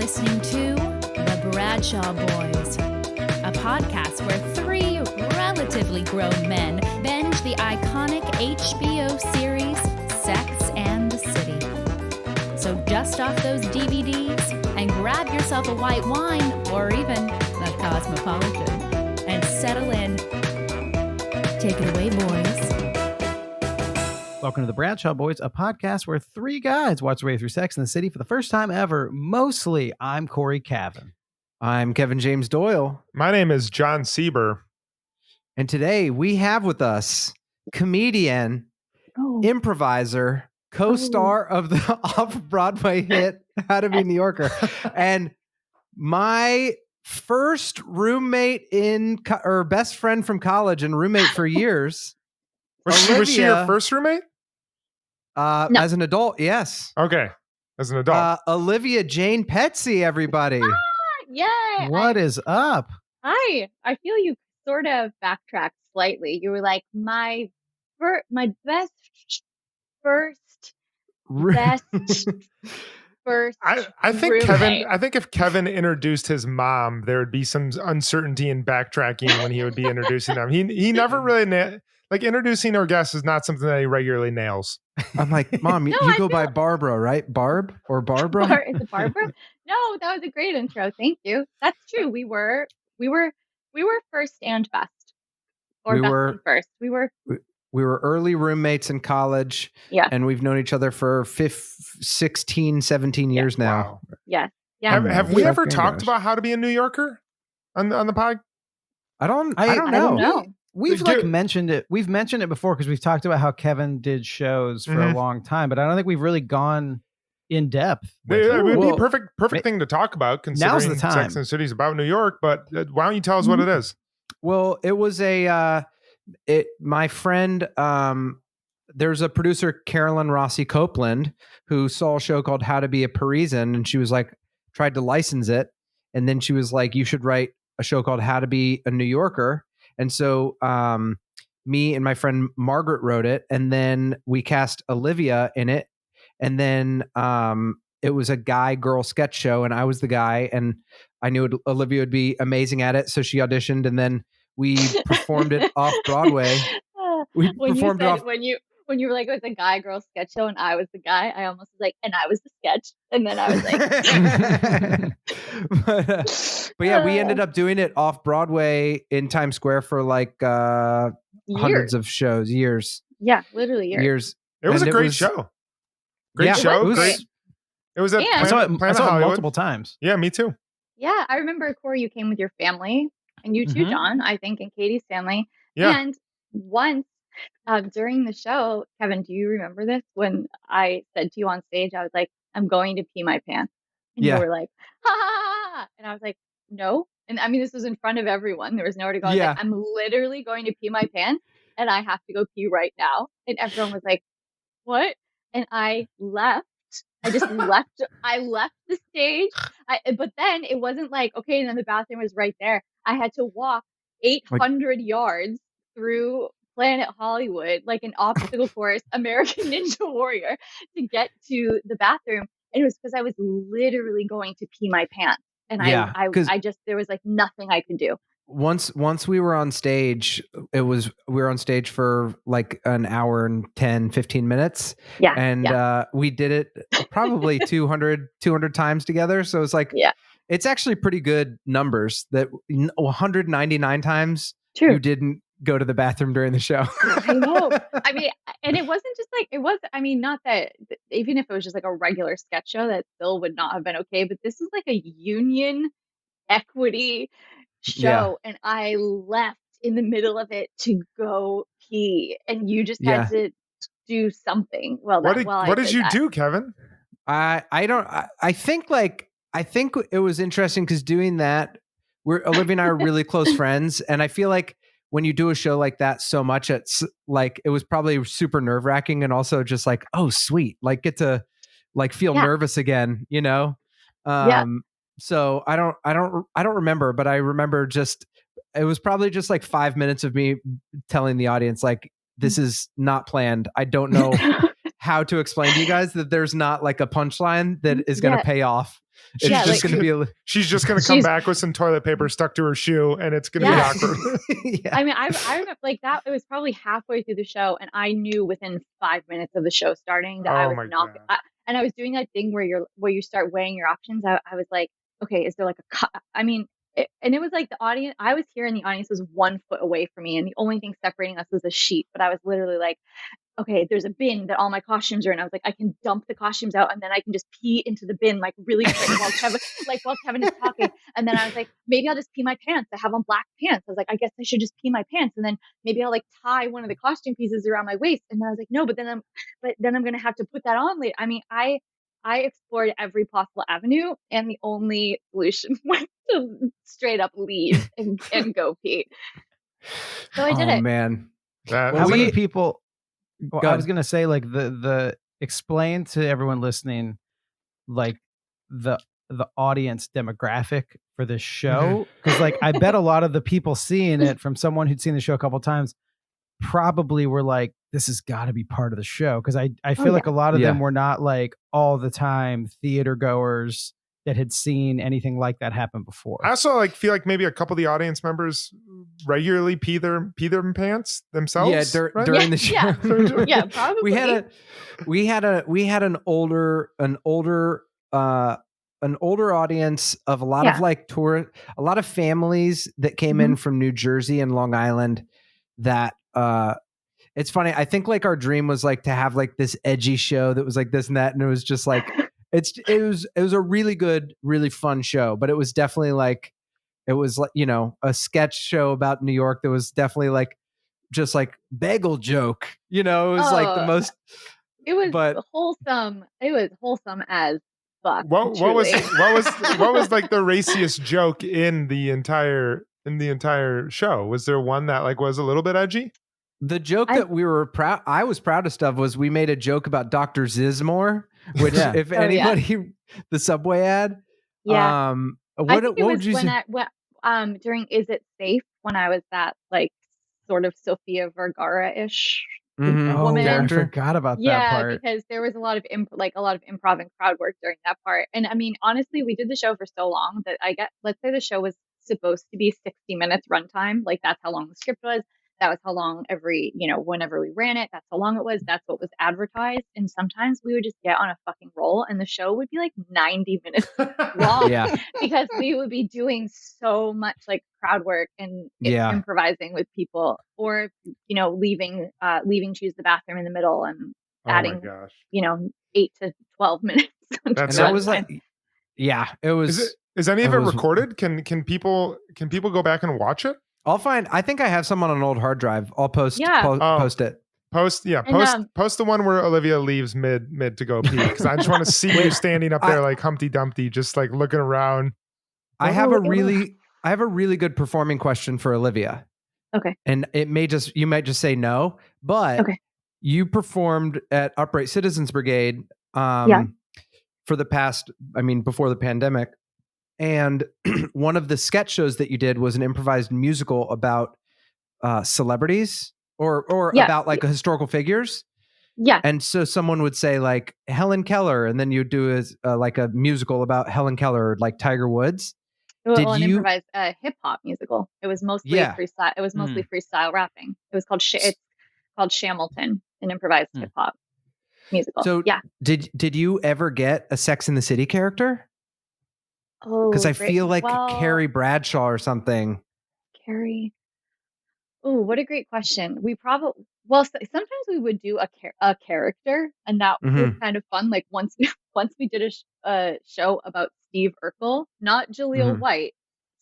listening to The Bradshaw Boys, a podcast where three relatively grown men binge the iconic HBO series Sex and the City. So dust off those DVDs and grab yourself a white wine or even a Cosmopolitan and settle in. Take it away, boys. Welcome to the Bradshaw Boys, a podcast where three guys watch their way through Sex and the City for the first time ever. Mostly, I'm Cory Cavin. I'm Kevin James Doyle. My name is Jon Sieber. And today we have with us comedian, improviser, co-star of the off-Broadway hit How to Be a New Yorker, and my first roommate or best friend from college and roommate for years. Was she your first roommate? No. As an adult, yes. Okay, as an adult. Olivia Jane Petzy, everybody. Yeah. What is up? Hi. I feel you sort of backtracked slightly. You were like, my best first. I think roommate. Kevin. I think if Kevin introduced his mom, there would be some uncertainty in backtracking when he would be introducing them. He never really introducing our guests is not something that he regularly nails. I'm like, Mom, you go by Barbara, right? Barb or Barbara? Is it Barbara? No, that was a great intro. Thank you. That's true. We were first and best. Or best and first. We were early roommates in college. Yeah. And we've known each other for 16, 17 years now. Wow. Yes. Yeah. Have we ever talked about How to Be a New Yorker on the pod? I don't I don't know. We've mentioned it. We've mentioned it before because we've talked about how Kevin did shows for a long time, but I don't think we've really gone in depth. It would be a perfect thing to talk about considering now's the time. Sex and the City is about New York, but why don't you tell us what it is? Well, it was my friend, there's a producer, Carolyn Rossi Copeland, who saw a show called How to Be a Parisian, and she was like, tried to license it. And then she was like, you should write a show called How to Be a New Yorker. And so me and my friend Margaret wrote it, and then we cast Olivia in it. And then it was a guy-girl sketch show, and I was the guy, and I knew Olivia would be amazing at it. So she auditioned, and then we performed it off Broadway. When you were like, it was a guy-girl sketch show, and I was the guy, I almost was like, and I was the sketch. And then I was like... but yeah, we ended up doing it off Broadway in Times Square for like hundreds of shows, years. Yeah, literally years. It was a great show. Great show. It was at I saw it Hollywood multiple times. Yeah, me too. Yeah, I remember, Cory, you came with your family, and you too, Jon, I think, and Katie's family. Yeah. And once during the show, Kevin, do you remember this? When I said to you on stage, I was like, I'm going to pee my pants. And you were like, ha, ha, ha. And I was like, no. And I mean, this was in front of everyone. There was nowhere to go. I was like, I'm literally going to pee my pants, and I have to go pee right now. And everyone was like, what? And I left. I just left. I left the stage. But then it wasn't like, okay, and then the bathroom was right there. I had to walk 800 yards through Planet Hollywood, like an obstacle course, American Ninja Warrior, to get to the bathroom. And it was because I was literally going to pee my pants. And I just, there was like nothing I could do. Once we were on stage, we were on stage for like an hour and 10, 15 minutes. Yeah. And we did it probably 200 times together. So it's like, it's actually pretty good numbers that 199 times you didn't go to the bathroom during the show. I know. I mean, and it wasn't just like, not that, even if it was just like a regular sketch show, that still would not have been okay. But this is like a union equity show, and I left in the middle of it to go pee, and you just had to do something. What did you do, Kevin? I think it was interesting because doing that, Olivia and I are really close friends, and I feel like when you do a show like that so much, it's like it was probably super nerve-wracking, and also just like, oh sweet, like get to like feel nervous again, you know. So I don't remember, but I remember it was probably just like 5 minutes of me telling the audience like, this is not planned. I don't know how to explain to you guys that there's not like a punchline that is going to pay off. It's Yeah, just going to be she's just going to come back with some toilet paper stuck to her shoe, and it's going to be awkward. I mean, I remember like that. It was probably halfway through the show, and I knew within 5 minutes of the show starting that I was not. And I was doing that thing where you start weighing your options. I was like, okay, is there like a cut? I mean, and it was like the audience. I was here, and the audience was 1 foot away from me, and the only thing separating us was a sheet. But I was literally like, okay, there's a bin that all my costumes are in. I was like, I can dump the costumes out and then I can just pee into the bin like really quick while Kevin is talking. And then I was like, maybe I'll just pee my pants. I have on black pants. I was like, I guess I should just pee my pants. And then maybe I'll like tie one of the costume pieces around my waist. And then I was like, no, but then I'm gonna have to put that on later. I mean, I explored every possible avenue, and the only solution was to straight up leave and go pee. So I did it. Oh man. How many people? Well, I was gonna say like the explain to everyone listening like the audience demographic for this show, because like I bet a lot of the people seeing it from someone who'd seen the show a couple times probably were like, this has got to be part of the show, because I feel like a lot of them were not like all the time theater goers that had seen anything like that happen before. I also like feel like maybe a couple of the audience members regularly pee their pants themselves. Yeah, during the show. Yeah, probably. We had an older audience of a lot of like a lot of families that came in from New Jersey and Long Island. That it's funny. I think like our dream was like to have like this edgy show that was like this and that, and it was just like. It was a really good, really fun show, but it was definitely like, it was like, you know, a sketch show about New York that was definitely like, just like bagel joke, you know, it was like the most. It was wholesome. It was wholesome as fuck. What was like the raciest joke in the entire show? Was there one that like was a little bit edgy? The joke that I was proudest of was we made a joke about Dr. Zizmore, which if anybody, the Subway ad. Yeah. What would you say? During Is It Safe, when I was that like sort of Sofia Vergara-ish woman. I forgot about that part. Yeah, because there was a lot of improv and crowd work during that part. And I mean, honestly, we did the show for so long that let's say the show was supposed to be 60 minutes runtime. Like that's how long the script was. That was how long whenever we ran it, that's how long it was. That's what was advertised. And sometimes we would just get on a fucking roll and the show would be like 90 minutes long because we would be doing so much like crowd work and improvising with people, or, leaving to use the bathroom in the middle and adding, 8 to 12 minutes. That was like, it was. Is any of it recorded? Can people go back and watch it? I think I have some on an old hard drive. I'll post it. Post the one where Olivia leaves mid to go pee, because I just want to see you standing up there like Humpty Dumpty, just like looking around. I have a really good performing question for Olivia. Okay. And you might just say no, but you performed at Upright Citizens Brigade for the past, before the pandemic. And one of the sketch shows that you did was an improvised musical about celebrities or about like historical figures. Yeah. And so someone would say like Helen Keller, and then you'd do like a musical about Helen Keller, like Tiger Woods. Well, an improvised hip hop musical. It was mostly freestyle. It was mostly freestyle rapping. It was called it's called Shamilton, an improvised hip hop musical. So did you ever get a Sex and the City character? Oh, because I feel like Carrie Bradshaw or something. Carrie. Oh, what a great question. We probably sometimes we would do a character, and that was kind of fun. Like once we did a show about Steve Urkel, not Jaleel White,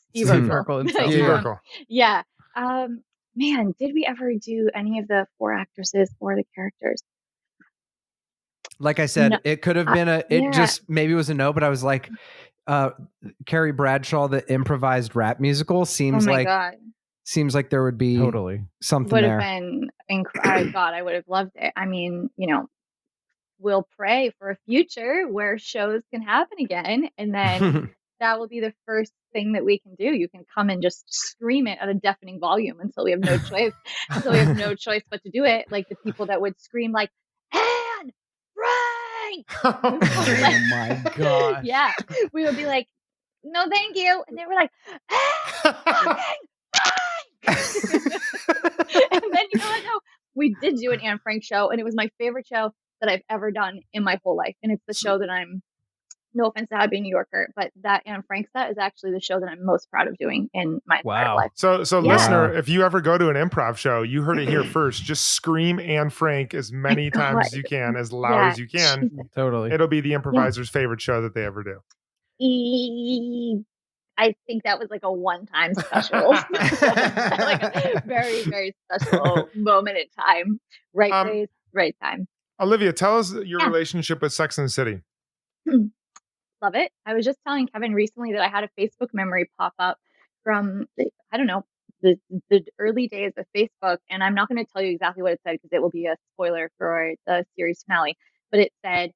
Steve Urkel. Steve Urkel. Yeah. Man, did we ever do any of the 4 actresses or the characters? Like I said, it could have been just maybe it was a no, but I was like, Carrie Bradshaw, the improvised rap musical seems like there would be something would there. Have been God, I would have loved it. I mean, we'll pray for a future where shows can happen again, and then that will be the first thing that we can do. You can come and just scream it at a deafening volume until we have no choice, but to do it. Like the people that would scream like, "Anne, Frank. Oh my gosh. Yeah. We would be like, no, thank you. And they were like, fucking Frank. And then you know what? No, we did do an Anne Frank show, and it was my favorite show that I've ever done in my whole life. And it's the show that I'm, no offense to being a New Yorker, but that Anne Frank set is actually the show that I'm most proud of doing in my entire life. So Yeah. listener, if you ever go to an improv show, you heard it here first. Just scream Anne Frank as many times as you can, as loud as you can. Totally. It'll be the improviser's favorite show that they ever do. I think that was like a one-time special, like a very, very special moment in time. Right place, right time. Olivia, tell us your relationship with Sex and the City. Love it. I was just telling Kevin recently that I had a Facebook memory pop up from, I don't know, the early days of Facebook. And I'm not going to tell you exactly what it said because it will be a spoiler for the series finale. But it said,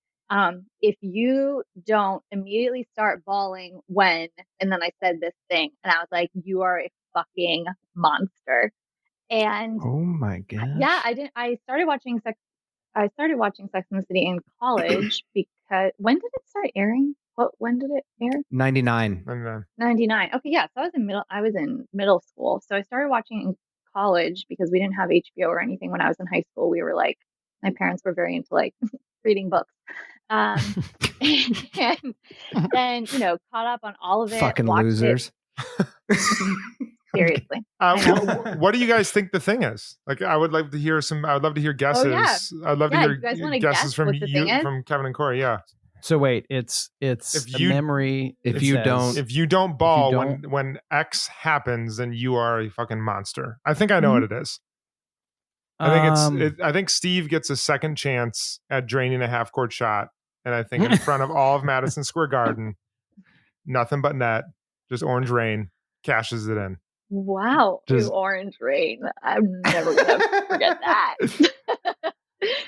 if you don't immediately start bawling when, and then I said this thing, and I was like, you are a fucking monster. And Oh my gosh. yeah, I started watching Sex and the City in college because when did it start airing? When did it air? 99. 99. Okay, yeah. So I was in middle school. So I started watching in college because we didn't have HBO or anything when I was in high school. We were like, my parents were very into like reading books. And then, caught up on all of it. Fucking losers. Seriously. What do you guys think the thing is? Like, I would love to hear guesses. Oh, yeah. I'd love to hear guesses guess from what the thing is? from Kevin and Corey. Yeah. So wait, it's a memory. If you don't bawl when X happens, then you are a fucking monster. I think I know what it is. I think Steve gets a second chance at draining a half court shot, and I think in front of all of Madison Square Garden, nothing but net, just orange rain, cashes it in. Wow, orange rain. I'm never gonna forget that.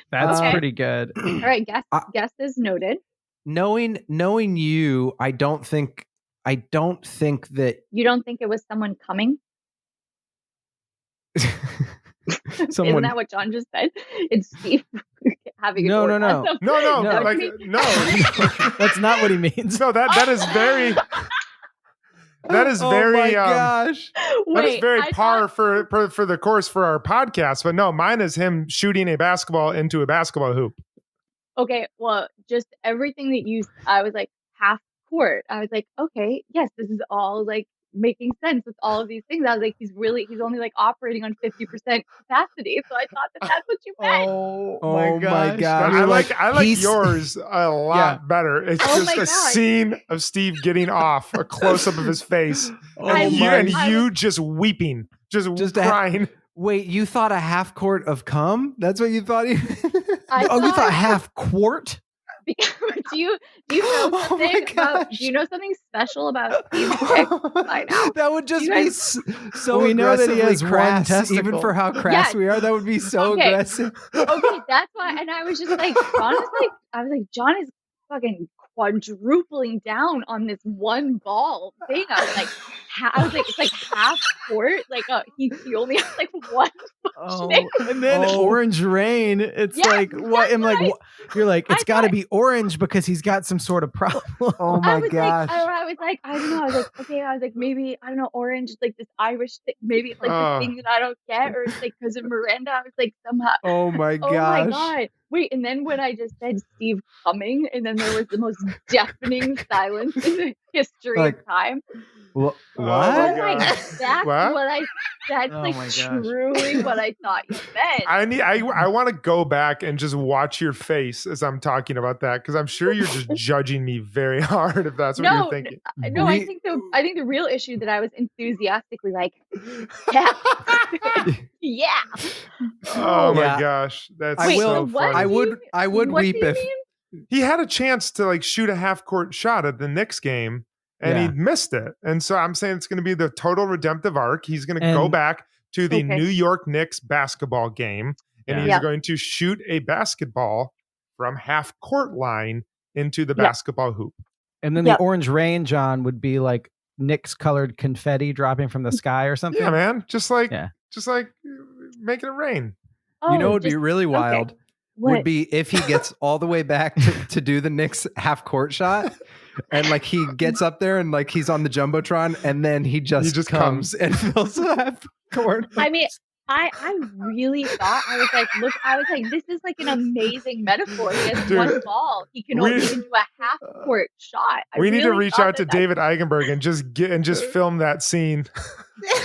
That's pretty good. All right, guess is noted. Knowing you, I don't think that you don't think it was someone coming. Isn't that what Jon just said? It's Steve having no. Like, no. That's not what he means. No, that is very. That is very. Oh my gosh! That is very par for the course for our podcast. But no, mine is him shooting a basketball into a basketball hoop. Okay, well, just everything that I was like half court. I was like, okay, yes, this is all like making sense with all of these things. I was like, he's only like operating on 50% capacity. So I thought that's what you meant. Oh my gosh. I like yours a lot better. It's just a scene of Steve getting off, a close up of his face, and you just weeping, just crying. Wait, you thought a half quart of cum? That's what you thought? You thought half quart? Do you know something about? Do you know something special about Steve's dick by now? That would just be so we know that he has crass, one testicle. even for how crass we are. That would be so aggressive. Okay, that's why. And I was just like, Jon is fucking quadrupling down on this one ball thing. I was like, it's like half court. Like, he only has like one. And then orange rain. It's like what? I'm like, you're like, it's got to be orange because he's got some sort of problem. Oh my gosh! I was like, I don't know. I was like, okay. I was like, maybe I don't know. Orange is like this Irish thing. Maybe it's like this thing that I don't get, or it's like because of Miranda. I was like, somehow. Oh my gosh! Oh my god! Wait, and then when I just said Steve coming, and then there was the most deafening silence in the history of time. What? That's truly what I thought you meant. I want to go back and just watch your face as I'm talking about that, because I'm sure you're just judging me very hard if that's what you're thinking. No, I think the real issue that I was enthusiastically like, yeah. Oh my gosh, that's so funny. I would weep if he had a chance to like shoot a half court shot at the Knicks game. And he missed it. And so I'm saying it's going to be the total redemptive arc. He's going to go back to the New York Knicks basketball game, and he's going to shoot a basketball from half court line into the basketball hoop. And then the orange rain, Jon, would be like Knicks colored confetti dropping from the sky or something. Yeah, man. Just like making it rain. It would be really wild. would be if he gets all the way back to do the Knicks half court shot. And like he gets up there and like he's on the Jumbotron and then he just comes and fills the half court. I mean, I really thought, I was like, this is like an amazing metaphor. He has one ball. He can only do a half court shot. We need to reach out to David Eigenberg and just film that scene.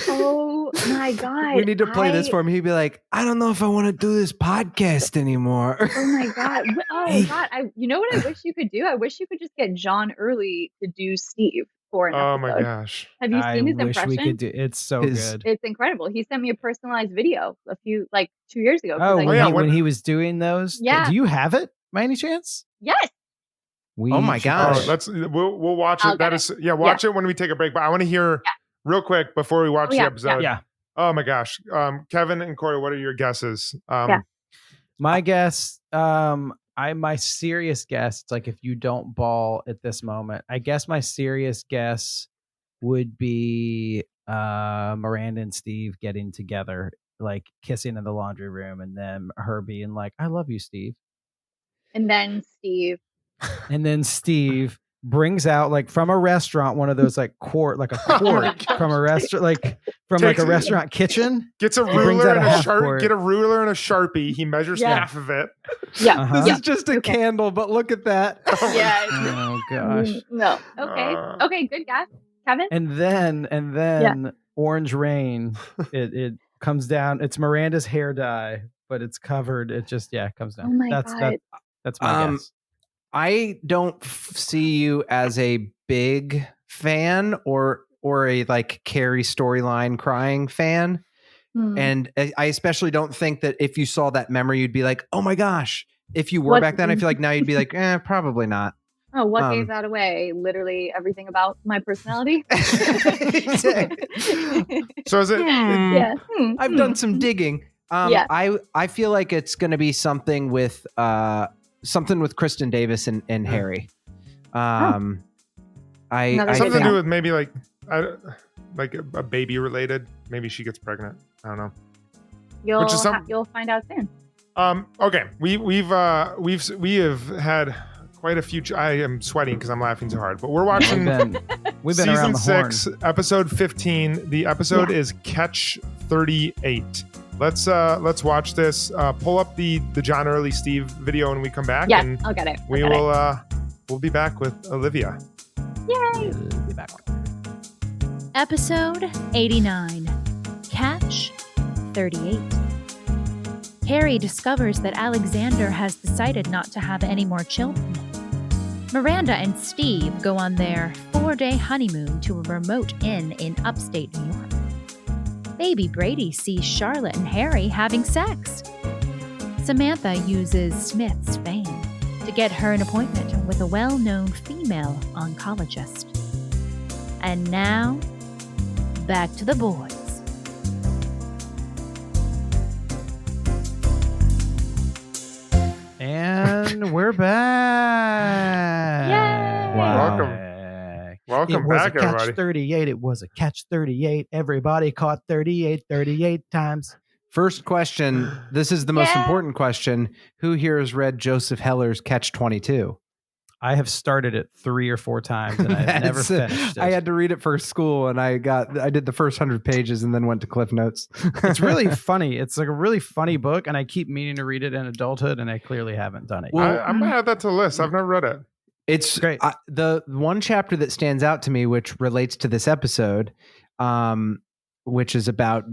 Oh my God. We need to play this for him. He'd be like, I don't know if I want to do this podcast anymore. Oh my God. Oh God. You know what I wish you could do? I wish you could just get John Early to do Steve for an episode. Oh my gosh. Have you seen his impression? We could do. It's so good. It's incredible. He sent me a personalized video 2 years ago. When he was doing those. Yeah. Do you have it by any chance? Yes. Oh my gosh. We'll watch it. Watch it when we take a break. But I want to hear real quick before we watch the episode. Yeah. Oh my gosh. Kevin and Cory, what are your guesses? My guess, my serious guess, it's like if you don't ball at this moment, I guess my serious guess would be Miranda and Steve getting together, like kissing in the laundry room, and then her being like, I love you, Steve. And then Steve brings out like from a restaurant one of those like quart from a restaurant, like from like a restaurant kitchen. Gets a ruler and a Sharpie. Get a ruler and a Sharpie. He measures half of it. Yeah. This is just a candle, but look at that. Yeah. Oh gosh. No. Okay. Okay. Good guess, Kevin. And then Orange Rain. It comes down. It's Miranda's hair dye, but it's covered. It just comes down. Oh my God. That's my guess. I don't see you as a big fan or a like Carrie storyline crying fan. And I especially don't think that if you saw that memory, you'd be like, oh my gosh. If you were back then, I feel like now you'd be like, probably not. Oh, what gave that away? Literally everything about my personality. So is it? I've done some digging. I feel like it's going to be something with Kristen Davis and Harry. Something to do with maybe like a baby related. Maybe she gets pregnant. I don't know. You'll find out soon. Okay. We have had quite a few. I am sweating because I'm laughing so hard. But we're watching. We've been season around the 6, horn. episode 15. The episode is Catch-38. Let's watch this. Pull up the Jon Early Steve video when we come back. Yeah, and I'll get it. We'll be back with Olivia. Yay! We'll be back. Episode 89. Catch-38. Carrie discovers that Aleksandr has decided not to have any more children. Miranda and Steve go on their 4-day honeymoon to a remote inn in upstate New York. Baby Brady sees Charlotte and Harry having sex. Samantha uses Smith's fame to get her an appointment with a well-known female oncologist. And now, back to the boys. And we're back. Yay! Wow. Welcome back, everybody. Catch-38. It was a Catch-38. Everybody caught 38 times. First question. This is the most important question. Who here has read Joseph Heller's Catch-22? I have started it 3 or 4 times and I've never finished it. I had to read it for school and I did the first 100 pages and then went to Cliff Notes. It's really funny. It's like a really funny book and I keep meaning to read it in adulthood and I clearly haven't done it. Well, I'm going to add that to the list. I've never read it. It's great. The one chapter that stands out to me, which relates to this episode, which is about,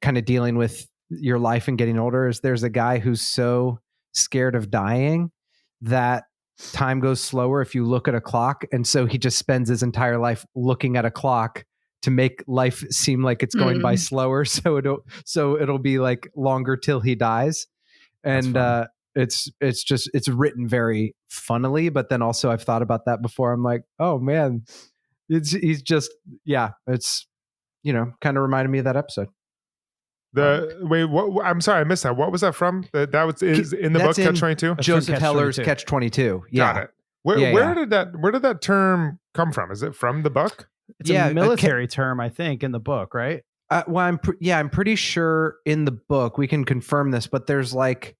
kind of dealing with your life and getting older, is there's a guy who's so scared of dying that time goes slower if you look at a clock. And so he just spends his entire life looking at a clock to make life seem like it's going by slower. So it'll be like longer till he dies. And it's written very funnily, but then also I've thought about that before. I'm like, oh man, it's kind of reminded me of that episode. I'm sorry, I missed that. What was that from? That is in the book Catch-22? Joseph Heller's Catch-22. Yeah. Got it. Where did that term come from? Is it from the book? It's a military term, I think, in the book, right? I'm pretty sure in the book we can confirm this, but there's like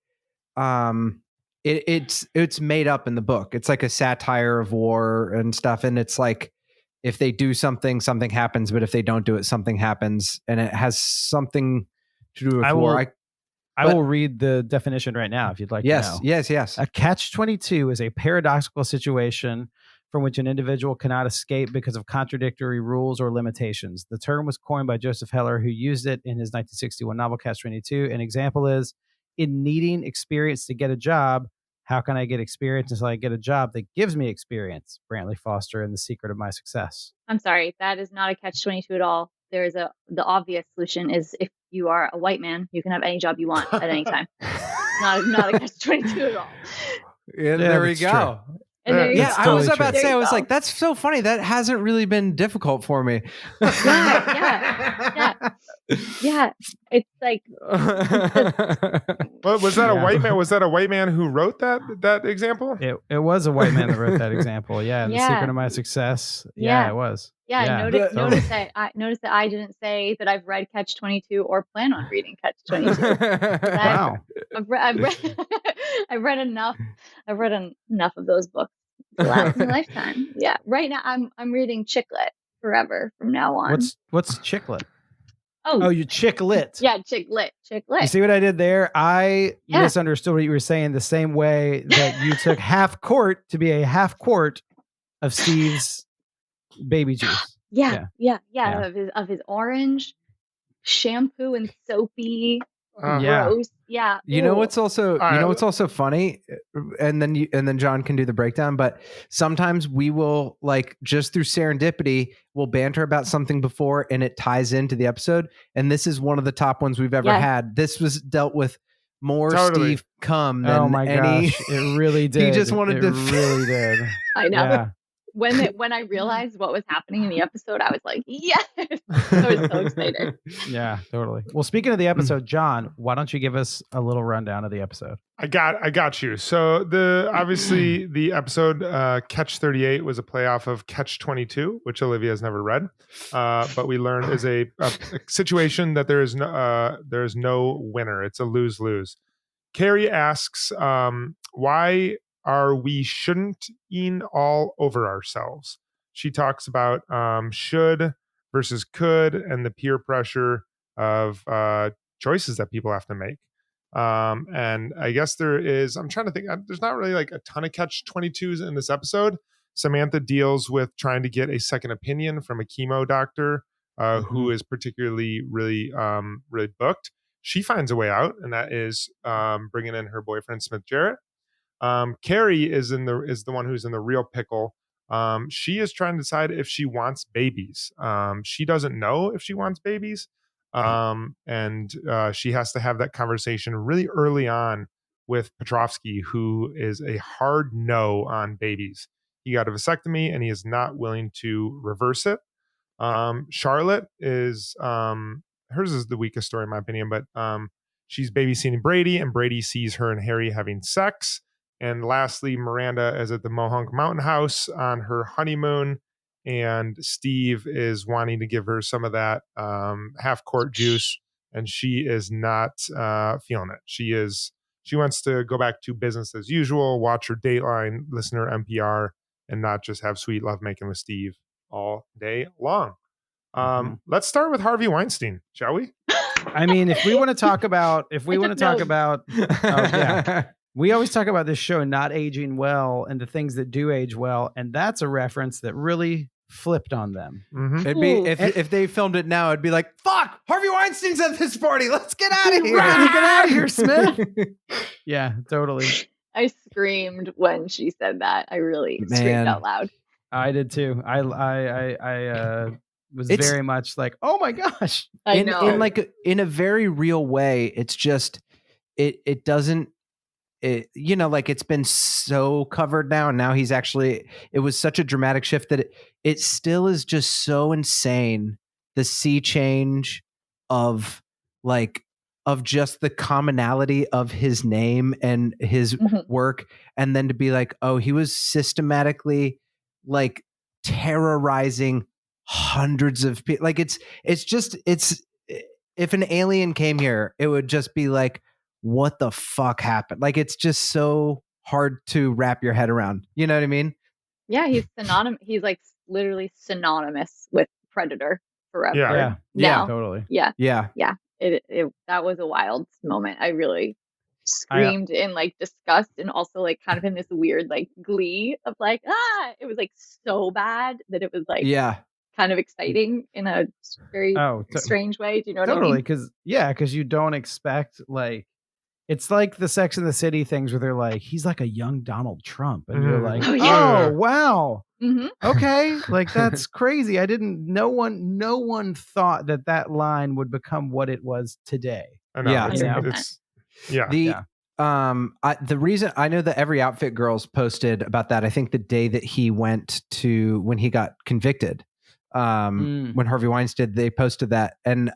it's made up in the book. It's like a satire of war and stuff. And it's like, if they do something, something happens. But if they don't do it, something happens. And it has something to do with war. I will read the definition right now if you'd like to know. Yes. A catch-22 is a paradoxical situation from which an individual cannot escape because of contradictory rules or limitations. The term was coined by Joseph Heller, who used it in his 1961 novel Catch-22. An example is, in needing experience to get a job, how can I get experience until I get a job that gives me experience? Brantley Foster in The Secret of My Success. I'm sorry, that is not a catch-22 at all. The obvious solution is, if you are a white man, you can have any job you want at any time. Not a catch-22 at all. Yeah, there we go. And there you go. I was about to say, I was like, that's so funny. That hasn't really been difficult for me. Yeah. It's like, Well, was that a white man? Was that a white man who wrote that example? It was a white man that wrote that example. Yeah. The Secret of My Success. Yeah, it was. Yeah. Notice that I didn't say that I've read Catch-22 or plan on reading Catch-22. Wow. I've read enough of those books to last my lifetime. Yeah. Right now I'm reading Chicklet forever from now on. What's Chicklet? Oh, you Chicklet. Yeah, Chicklet. You see what I did there? I misunderstood what you were saying, the same way that you took half quart to be a half quart of Steve's baby juice. Yeah. Of his orange shampoo and soapy. Gross. Yeah. You know what's also funny, and then John can do the breakdown, but sometimes we will, like, just through serendipity, we'll banter about something before and it ties into the episode. And this is one of the top ones we've ever had. This was dealt with more Steve cum than any. Gosh, it really did. He just wanted to. Really did. I know. Yeah. When I realized what was happening in the episode, I was like, yes! I was so excited. Yeah, totally. Well, speaking of the episode, John, why don't you give us a little rundown of the episode? I got you. So obviously the episode Catch-38 was a playoff of Catch-22, which Olivia has never read, but we learned is a situation that there is no winner. It's a lose-lose. Carrie asks, why are we shouldn't eat all over ourselves? She talks about should versus could and the peer pressure of choices that people have to make. And I guess I'm trying to think, there's not really like a ton of Catch-22s in this episode. Samantha deals with trying to get a second opinion from a chemo doctor who is particularly really booked. She finds a way out, and that is bringing in her boyfriend, Smith Jarrett. Carrie is the one who's in the real pickle. She is trying to decide if she wants babies. She doesn't know if she wants babies. And she has to have that conversation really early on with Petrovsky, who is a hard no on babies. He got a vasectomy and he is not willing to reverse it. Charlotte is, hers is the weakest story in my opinion, but she's babysitting Brady, and Brady sees her and Harry having sex. And lastly, Miranda is at the Mohonk Mountain House on her honeymoon, and Steve is wanting to give her some of that half-quart juice, and she is not feeling it. She wants to go back to business as usual, watch her Dateline, listen to her NPR, and not just have sweet lovemaking with Steve all day long. Let's start with Harvey Weinstein, shall we? I mean, if we want to talk about, we always talk about this show not aging well and the things that do age well, and that's a reference that really flipped on them. It'd be if they filmed it now, it'd be like, "Fuck, Harvey Weinstein's at this party. Let's get out of here! Get out of here, Smith!" Yeah, totally. I screamed when she said that. I really screamed out loud. I did too. I was very much like, "Oh my gosh!" I know. In a very real way. It's just it doesn't. Like, it's been so covered now, and now he's actually, it was such a dramatic shift that it still is just so insane, the sea change of just the commonality of his name and his work, and then to be like, oh, he was systematically like terrorizing hundreds of people. Like, it's if an alien came here, it would just be like, what the fuck happened? Like, it's just so hard to wrap your head around. You know what I mean? Yeah, he's synonymous. He's like literally synonymous with Predator forever. Yeah. Now. Totally. Yeah. Yeah. That was a wild moment. I really screamed in like disgust and also like kind of in this weird like glee of like, it was like so bad that it was like kind of exciting in a very strange way. Do you know what I mean? Because you don't expect like, it's like the Sex and the City things where they're like, he's like a young Donald Trump. And you're like, oh, wow. Mm-hmm. Okay. Like, that's crazy. No one thought that line would become what it was today. I know. The reason I know that Every Outfit Girls posted about that, I think the day that he went to, when he got convicted, when Harvey Weinstein, they posted that. And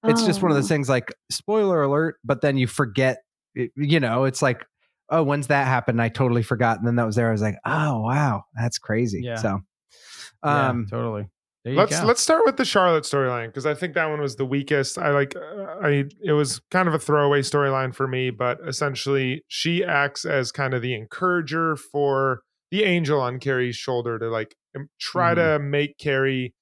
it's just one of those things like, spoiler alert, but then you forget, it's like, oh, when's that happened? I totally forgot. And then that was there. I was like, oh, wow, that's crazy. Yeah. So, totally. Let's start with the Charlotte storyline, because I think that one was the weakest. It was kind of a throwaway storyline for me, but essentially she acts as kind of the encourager for the angel on Carrie's shoulder to like try to make Carrie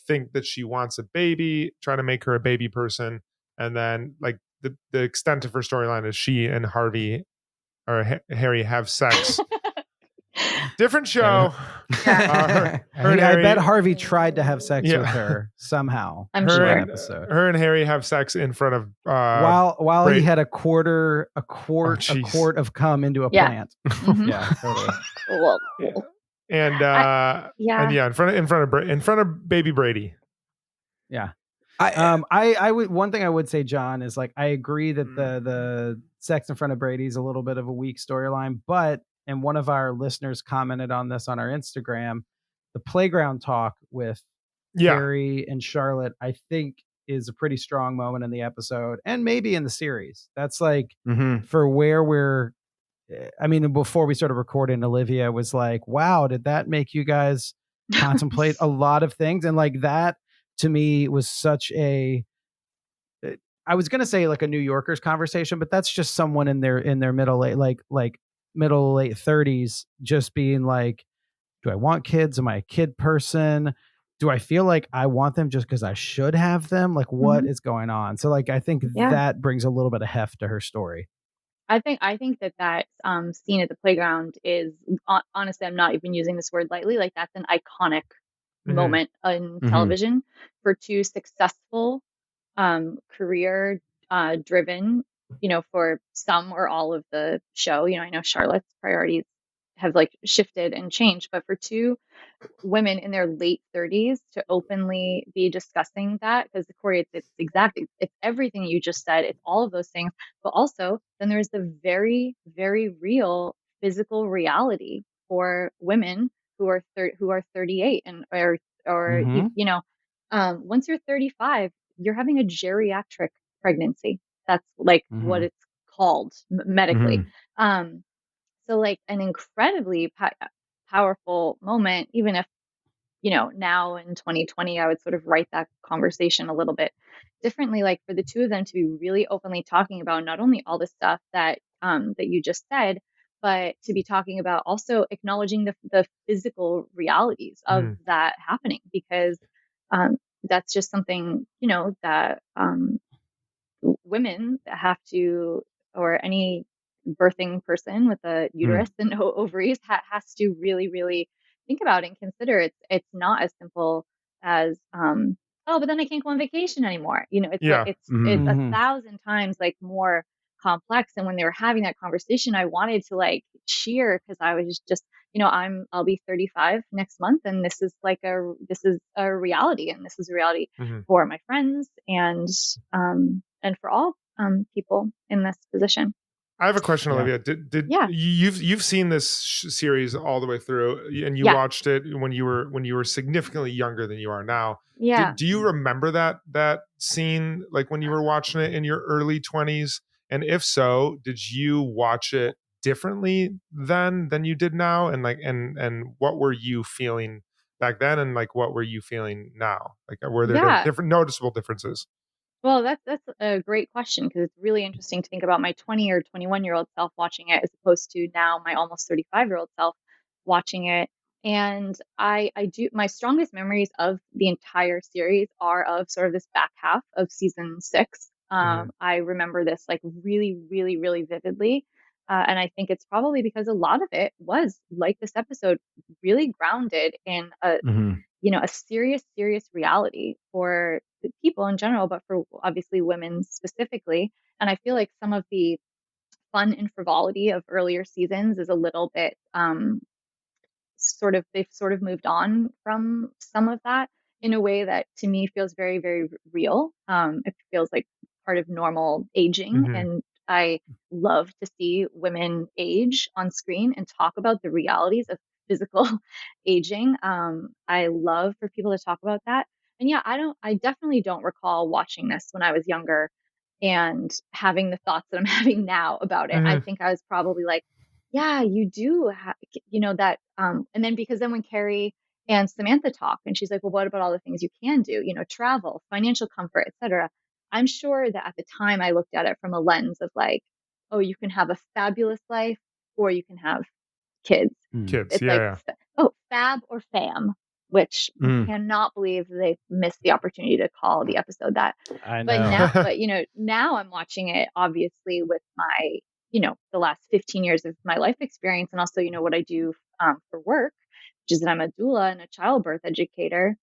think that she wants a baby, try to make her a baby person. And then like the extent of her storyline is she and Harvey or Harry have sex. Different show. I bet Harvey tried to have sex with her somehow. I'm sure. Her and Harry have sex in front of while he had a quart of cum into a plant. Mm-hmm. Yeah, totally. In front of baby Brady. Yeah. I would, one thing I would say, John, is like, I agree that the sex in front of Brady is a little bit of a weak storyline, but, and one of our listeners commented on this on our Instagram, the playground talk with Carrie and Charlotte, I think is a pretty strong moment in the episode and maybe in the series. That's like for where before we started recording, Olivia was like, wow, did that make you guys contemplate a lot of things? And like that to me was such a, I was going to say like a New Yorkers conversation, but that's just someone in their middle late 30s, just being like, do I want kids? Am I a kid person? Do I feel like I want them just because I should have them? Like what is going on? So like, I think that brings a little bit of heft to her story. I think that scene at the playground is, honestly, I'm not even using this word lightly. Like that's an iconic moment in television for two successful, career driven, for some or all of the show. I know Charlotte's priorities have like shifted and changed, but for two women in their late 30s to openly be discussing that, because Cory, it's everything you just said. It's all of those things, but also then there's the very, very real physical reality for women who are 38 and once you're 35, you're having a geriatric pregnancy. That's like what it's called medically. So like an incredibly powerful moment, even if, now in 2020, I would sort of write that conversation a little bit differently, like for the two of them to be really openly talking about not only all the stuff that you just said, but to be talking about also acknowledging the physical realities of that happening, because that's just something, that women have to, or any birthing person with a uterus and ovaries has to really, really think about and consider. It's not as simple as, but then I can't go on vacation anymore. It's 1,000 times like more complex. And when they were having that conversation, I wanted to like cheer, because I was just, I'll be 35 next month, and this is a reality, and this is a reality for my friends and for all people in this position. I have a question, Olivia. You've seen this series all the way through, and you watched it when you were significantly younger than you are now. Yeah. Do you remember that scene, like when you were watching it in your early 20s? And if so, did you watch it differently then than you did now? And like, and what were you feeling back then? And like, what were you feeling now? Like, were there different noticeable differences? Well, that's a great question, because it's really interesting to think about my 20 or 21-year-old self watching it as opposed to now my almost 35-year-old self watching it. And I do, my strongest memories of the entire series are of sort of this back half of season 6. I remember this like really, really, really vividly. And I think it's probably because a lot of it was, like this episode, really grounded in a a serious reality for the people in general, but for obviously women specifically. And I feel like some of the fun and frivolity of earlier seasons is a little bit they've sort of moved on from some of that in a way that to me feels very, very real. It feels like part of normal aging. And I love to see women age on screen and talk about the realities of physical aging. I love for people to talk about that. And yeah, I definitely don't recall watching this when I was younger and having the thoughts that I'm having now about it. I think I was probably like, yeah, you do have, that. And then because then when Carrie and Samantha talk and she's like, well, what about all the things you can do, travel, financial comfort, etc. I'm sure that at the time I looked at it from a lens of like, oh, you can have a fabulous life or you can have kids. Kids, It's yeah. oh, fab or fam, which I cannot believe they missed the opportunity to call the episode that. I know. But now I'm watching it obviously with my, the last 15 years of my life experience, and also, what I do for work, which is that I'm a doula and a childbirth educator.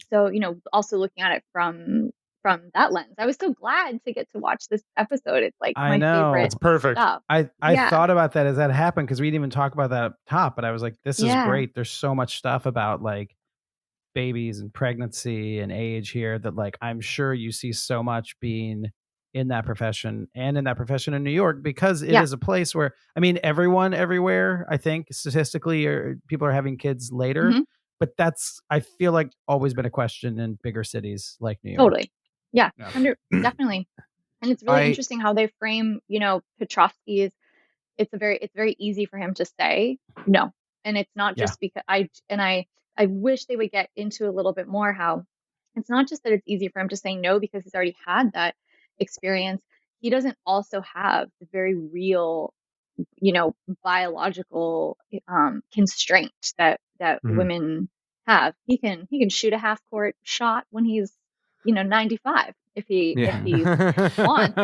So, also looking at it from that lens. I was so glad to get to watch this episode. It's like my favorite. It's perfect. Stuff. I thought about that as that happened, because we didn't even talk about that up top, but I was like, this is great. There's so much stuff about like babies and pregnancy and age here that like I'm sure you see so much being in that profession and in that profession in New York, because it is a place where, I mean, everyone everywhere, I think statistically, people are having kids later. But that's, I feel like, always been a question in bigger cities like New York. Totally. Yeah. Definitely. And it's really interesting how they frame, Petrovsky's. It's very easy for him to say no. And it's not just because I wish they would get into a little bit more how it's not just that it's easy for him to say no because he's already had that experience. He doesn't also have the very real, biological constraint that women have. He can shoot a half court shot when he's 95 if he wants.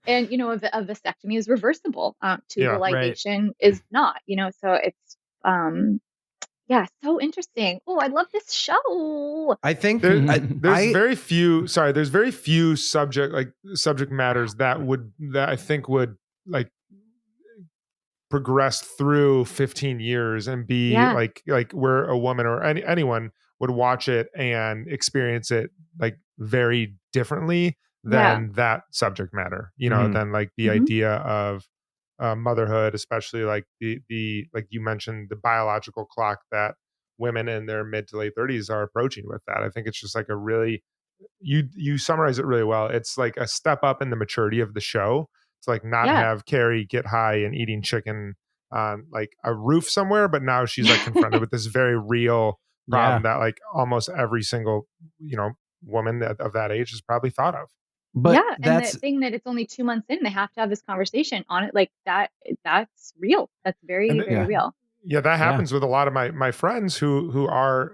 And a vasectomy is reversible. Tubal ligation is not. So it's so interesting. Oh, I love this show. I think there's very few subject matters that I think would like progress through 15 years and be like where a woman or anyone would watch it and experience it like very differently than that subject matter, than like the idea of motherhood, especially like the like you mentioned, the biological clock that women in their mid to late 30s are approaching with that. I think it's just like a really, you summarize it really well. It's like a step up in the maturity of the show to like not have Carrie get high and eating chicken on like a roof somewhere, but now she's like confronted with this very real problem that like almost every single woman of that age has probably thought of. But and the thing that it's only 2 months in, they have to have this conversation on it, like that's real. That's very, very real. Yeah, that happens with a lot of my friends who are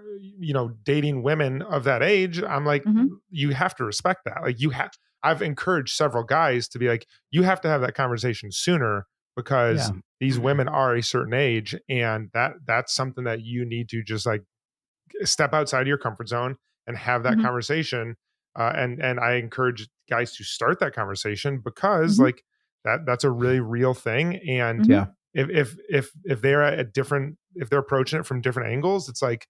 dating women of that age. I'm like, you have to respect that. Like I've encouraged several guys to be like, you have to have that conversation sooner, because these women are a certain age, and that's something that you need to just like step outside of your comfort zone and have that conversation. And I encourage guys to start that conversation, because like that's a really real thing. And if they're if they're approaching it from different angles, it's like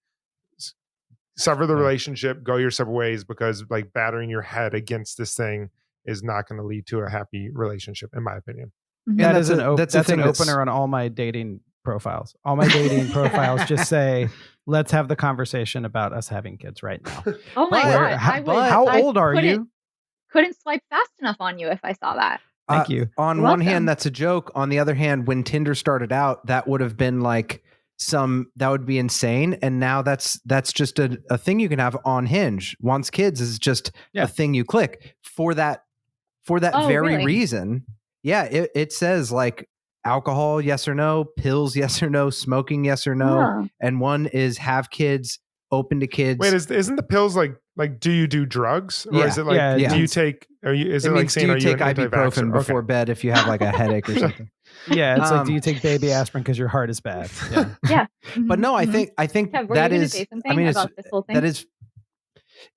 sever the relationship, go your separate ways, because like battering your head against this thing is not going to lead to a happy relationship, in my opinion. Yeah, that's an opener on all my dating profiles. All my dating profiles just say, let's have the conversation about us having kids right now. Oh my God. How old are you? Couldn't swipe fast enough on you if I saw that. Thank you. On one hand, that's a joke. On the other hand, when Tinder started out, that would have been like that would be insane. And now that's just a thing you can have on Hinge. Wants kids is just a thing you click for that very reason. Yeah. It says like alcohol, yes or no, pills, yes or no, smoking, yes or no. And one is have kids, open to kids. Wait, isn't the pills like do you do drugs, or is it like do you take? Is it like saying do you are take you an ibuprofen before bed if you have like a headache or something? Yeah, it's like do you take baby aspirin because your heart is bad? Yeah, yeah. But no, I think Kev, were that you is. say something I mean, about this whole thing? that is.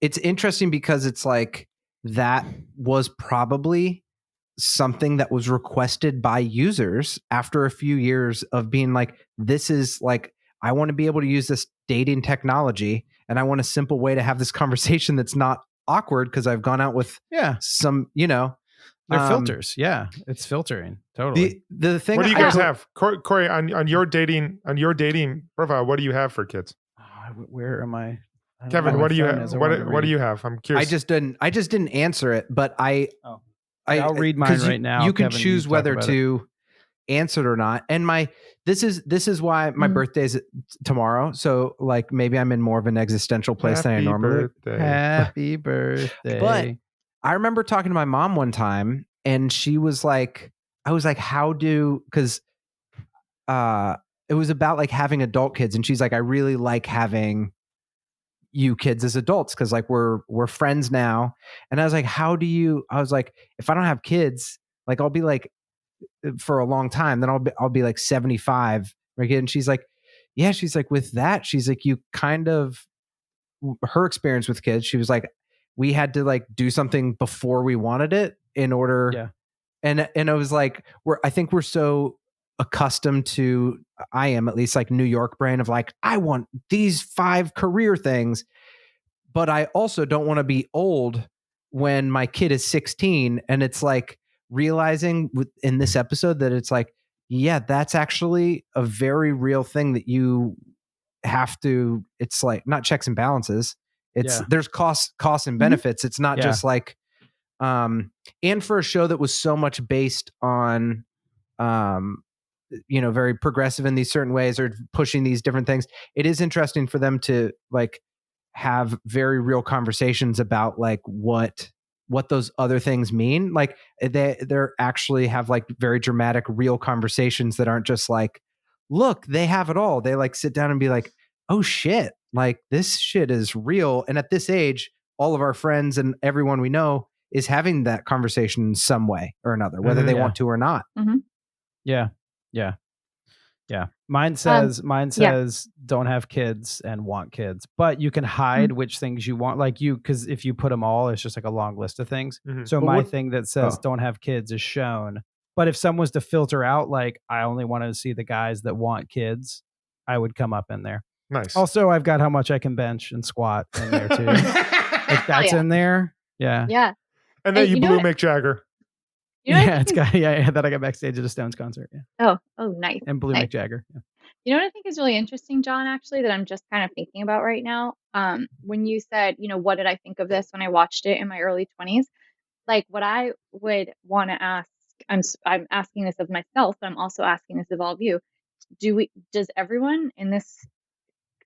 It's interesting because it's like that was probably something that was requested by users after a few years of being like, this is like, I want to be able to use this dating technology, and I want a simple way to have this conversation that's not awkward because I've gone out with some, they're filters. Yeah, it's filtering totally. The thing. What do you guys have, Cory, on your dating profile? What do you have for kids? Where am I? Kevin, what do you have? What do you have? I'm curious. I just didn't answer it, but I'll read mine right now. You can choose whether to answer it or not. And this is why my birthday's tomorrow. So like maybe I'm in more of an existential place than I normally. Happy birthday. But I remember talking to my mom one time, and she was like, I was like, because it was about like having adult kids, and she's like, I really like having you kids as adults because like we're friends now. And I was like, I was like, if I don't have kids, like I'll be like for a long time, then I'll be like 75. Right? And she's like, yeah, she's like, with that, she's like, you kind of, her experience with kids, she was like, we had to like do something before we wanted it in order. And I was like, I think we're so accustomed to, I am at least like New York brain of like, I want these 5 career things, but I also don't want to be old when my kid is 16. And it's like realizing in this episode that it's like, yeah, that's actually a very real thing that you have to, it's like not checks and balances. There's costs and benefits. It's not just like, and for a show that was so much based on, very progressive in these certain ways or pushing these different things, it is interesting for them to like have very real conversations about like what those other things mean. Like they're actually have like very dramatic, real conversations that aren't just like, look, they have it all. They like sit down and be like, oh shit, like this shit is real. And at this age, all of our friends and everyone we know is having that conversation in some way or another, whether they want to or not. Mm-hmm. Yeah. Mine says don't have kids and want kids, but you can hide which things you want. Like because if you put them all, it's just like a long list of things. Mm-hmm. So my thing that says don't have kids is shown. But if someone was to filter out, like I only wanted to see the guys that want kids, I would come up in there. Nice. Also, I've got how much I can bench and squat in there too. If that's in there. Yeah. Yeah. And then you blew Mick Jagger. It's got that I got backstage at a Stones concert. Yeah. Oh, nice. And blew Mick Jagger. Yeah. You know what I think is really interesting, Jon, actually, that I'm just kind of thinking about right now? When you said, what did I think of this when I watched it in my early 20s? Like what I would want to ask, I'm asking this of myself, but I'm also asking this of all of you. Does everyone in this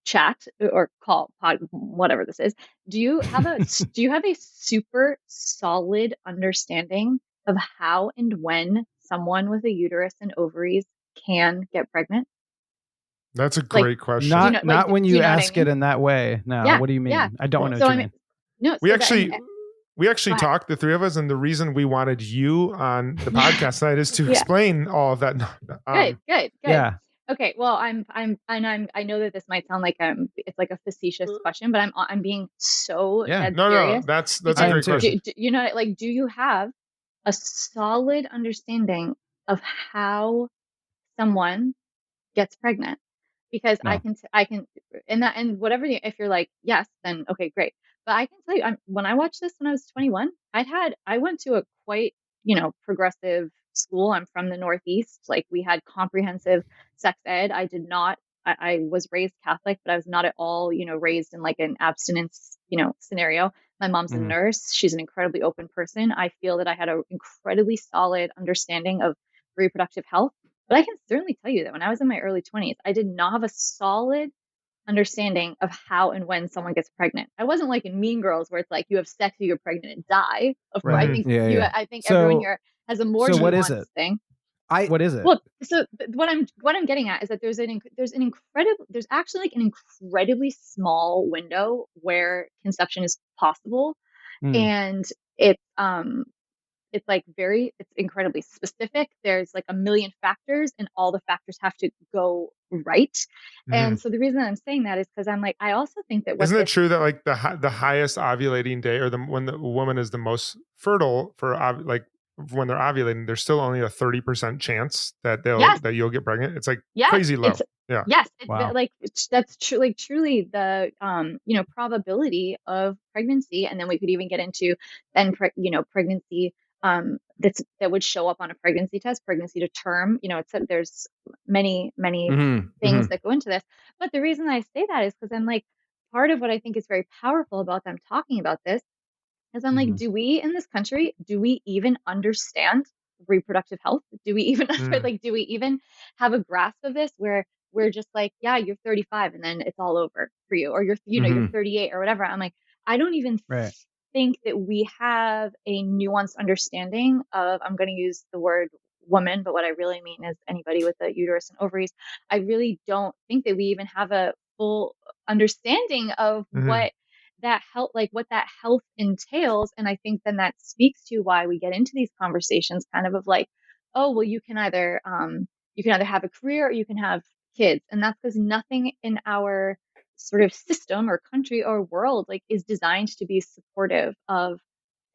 chat or call pod, whatever this is, do you have a super solid understanding of how and when someone with a uterus and ovaries can get pregnant? That's a great question. Not when you ask it in that way. No. Yeah, what do you mean? yeah. I don't know what you mean. No, we actually talked, the three of us, and the reason we wanted you on the podcast tonight is to explain all of that. Good. Yeah. Okay. Well, I know that this might sound like it's like a facetious question, but I'm being so serious. No, that's a great question. Do you have a solid understanding of how someone gets pregnant? Because I can, and whatever, if you're like, yes, then okay, great. But I can tell you, when I watched this when I was 21, I went to a quite, progressive school. I'm from the Northeast. Like we had comprehensive sex ed. I was raised Catholic, but I was not at all, raised in like an abstinence, scenario. My mom's a nurse. She's an incredibly open person. I feel that I had an incredibly solid understanding of reproductive health. But I can certainly tell you that when I was in my early 20s, I did not have a solid understanding of how and when someone gets pregnant. I wasn't like in Mean Girls where it's like you have sex, you get pregnant and die. Of course, I think I think everyone here has a more nuanced thing. What is it? Well, so what I'm getting at is that there's actually like an incredibly small window where conception is possible, and it's like it's incredibly specific. There's like a million factors and all the factors have to go right. And so the reason I'm saying that is because I'm like, I also think that isn't it true that like the highest ovulating day, or when the woman is the most fertile for like when they're ovulating, there's still only a 30% chance that that you'll get pregnant. It's like crazy low. Yes, it's like that's true. Like truly, the probability of pregnancy, and then we could even get into then pregnancy that would show up on a pregnancy test, pregnancy to term. There's many things that go into this. But the reason I say that is because I'm like, part of what I think is very powerful about them talking about this is I'm like, do we in this country, do we even understand reproductive health? Do we even do we even have a grasp of this where we're just like, yeah, you're 35 and then it's all over for you, or you're 38 or whatever. I'm like, I don't even think that we have a nuanced understanding of, I'm going to use the word woman, but what I really mean is anybody with a uterus and ovaries. I really don't think that we even have a full understanding of what that health entails. And I think then that speaks to why we get into these conversations kind of like, oh, well, you can either have a career or you can have kids. And that's because nothing in our sort of system or country or world like is designed to be supportive of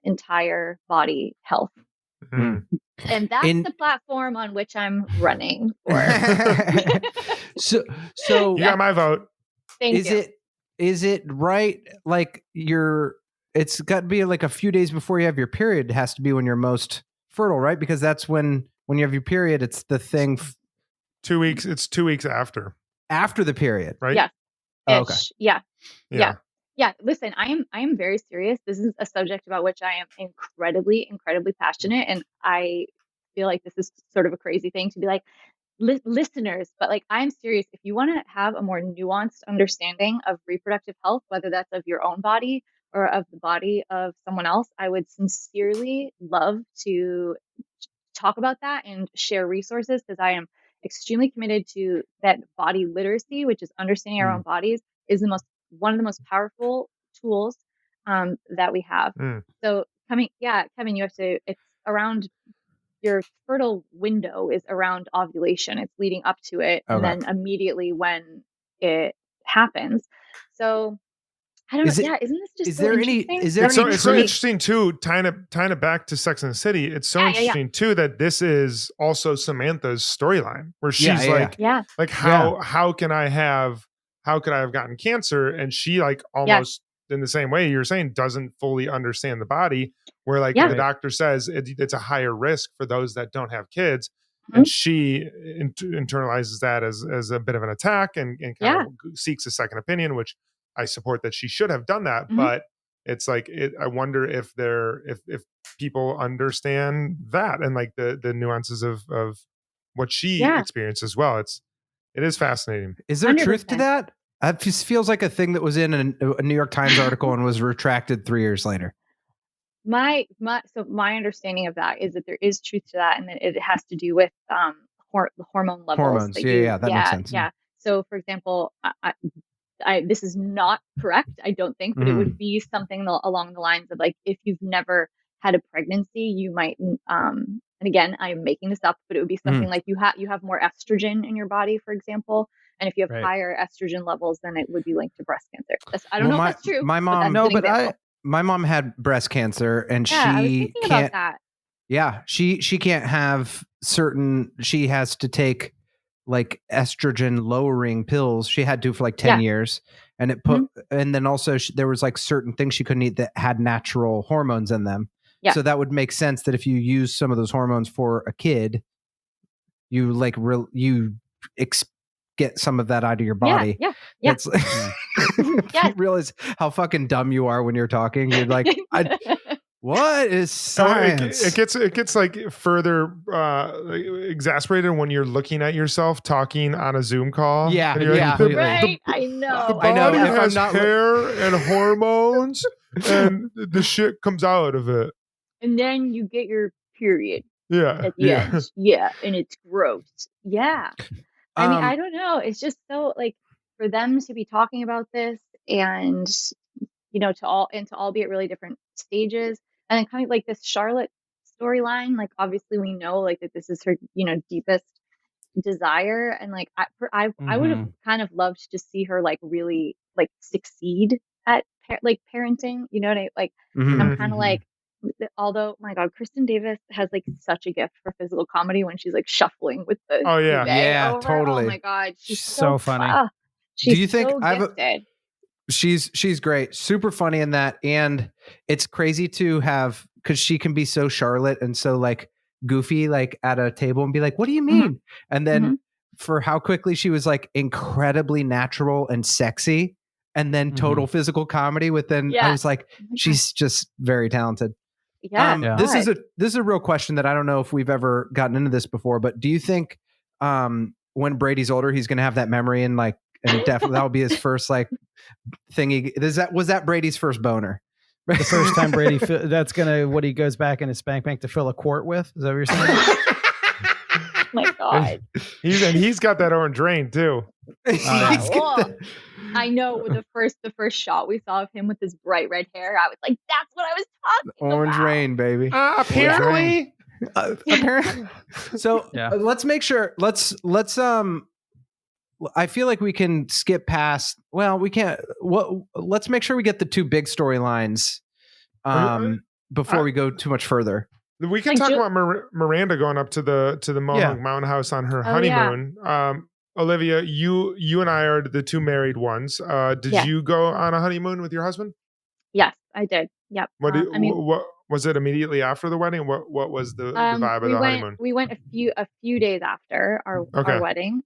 entire body health. And that's the platform on which I'm running for. So you got my vote. Thank you. Is it right? Like it's got to be like a few days before you have your period. It has to be when you're most fertile, right? Because that's when you have your period, it's the thing. 2 weeks. It's 2 weeks after the period, right? Yeah. Oh, okay. Yeah. Listen, I am very serious. This is a subject about which I am incredibly passionate, and I feel like this is sort of a crazy thing to be like, listeners, but like, I'm serious. If you want to have a more nuanced understanding of reproductive health, whether that's of your own body or of the body of someone else, I would sincerely love to talk about that and share resources, because I am extremely committed to that. Body literacy, which is understanding our own bodies, is one of the most powerful tools that we have. So Kevin, it's around your fertile window is around ovulation. It's leading up to it, and then immediately when it happens. So I don't know. Isn't this just so interesting? It's so interesting too, tying it back to Sex and the City. It's so interesting too that this is also Samantha's storyline, where she's how could I have gotten cancer? And she like almost in the same way you're saying doesn't fully understand the body, where like the doctor says it's a higher risk for those that don't have kids. And she internalizes that as a bit of an attack and kind of seeks a second opinion, which I support that she should have done that. But it's like, I wonder if people understand that and like the nuances of what she experienced as well. It is fascinating. Is there 100%. Truth to that? That just feels like a thing that was in a New York Times article and was retracted 3 years later. My understanding of that is that there is truth to that, and that it has to do with the hormone levels. Hormones, that makes sense. Yeah. So, for example, this is not correct, I don't think, but it would be something along the lines of like, if you've never had a pregnancy, you might, and again, I'm making this up, but it would be something like you have more estrogen in your body, for example. And if you have higher estrogen levels, then it would be linked to breast cancer. I don't know if that's true. My mom had breast cancer, and she I was thinking about that. Yeah, she can't have she has to take like estrogen lowering pills. She had to for like 10 years, and and then also there was like certain things she couldn't eat that had natural hormones in them. Yeah. So that would make sense that if you use some of those hormones for a kid, you like get some of that out of your body. Yeah. It's you realize how fucking dumb you are when you're talking. You're like, What is science? It gets like further exasperated when you're looking at yourself talking on a Zoom call. Yeah, and you're yeah. Right? I The know. body If I'm has not hair and hormones, and the shit comes out of it. And then you get your period Yeah. at the end. Yeah, and it's gross. Yeah. I mean, I don't know. It's just so like for them to be talking about this and to all be at really different stages. And then kind of like this Charlotte storyline, like obviously we know like that this is her, deepest desire. And like I would have kind of loved to see her like really like succeed at parenting, I'm kind of like, although my God, Kristen Davis has like such a gift for physical comedy when she's like shuffling with the duvet over. Totally. Oh my God, she's so funny. She's Do you think so gifted. She's great, super funny in that, and it's crazy to have because she can be so Charlotte and so like goofy, like at a table and be like, "What do you mean?" And then for how quickly she was like incredibly natural and sexy, and then total physical comedy within. I was like, she's just very talented. Yeah. This is a real question that I don't know if we've ever gotten into this before, but do you think when Brady's older, he's going to have that memory and definitely that'll be his first like thing. Was that Brady's first boner? The first time Brady, that's what he goes back in his spank bank to fill a quart with. Is that what you're saying? Oh my God. He's got that orange rain too. I know the first shot we saw of him with his bright red hair, I was like, that's what I was talking orange about. rain, baby. Apparently. Apparently. So let's make sure. Let's I feel like we can skip past. Well, we can't. Let's make sure we get the two big storylines before we go too much further. We can talk about Miranda going up to the Mohawk Mountain House on her honeymoon. Yeah. Olivia, you and I are the two married ones. Did you go on a honeymoon with your husband? Yes, I did. Yep. What was it immediately after the wedding? What was the vibe of the honeymoon? We went a few days after our wedding.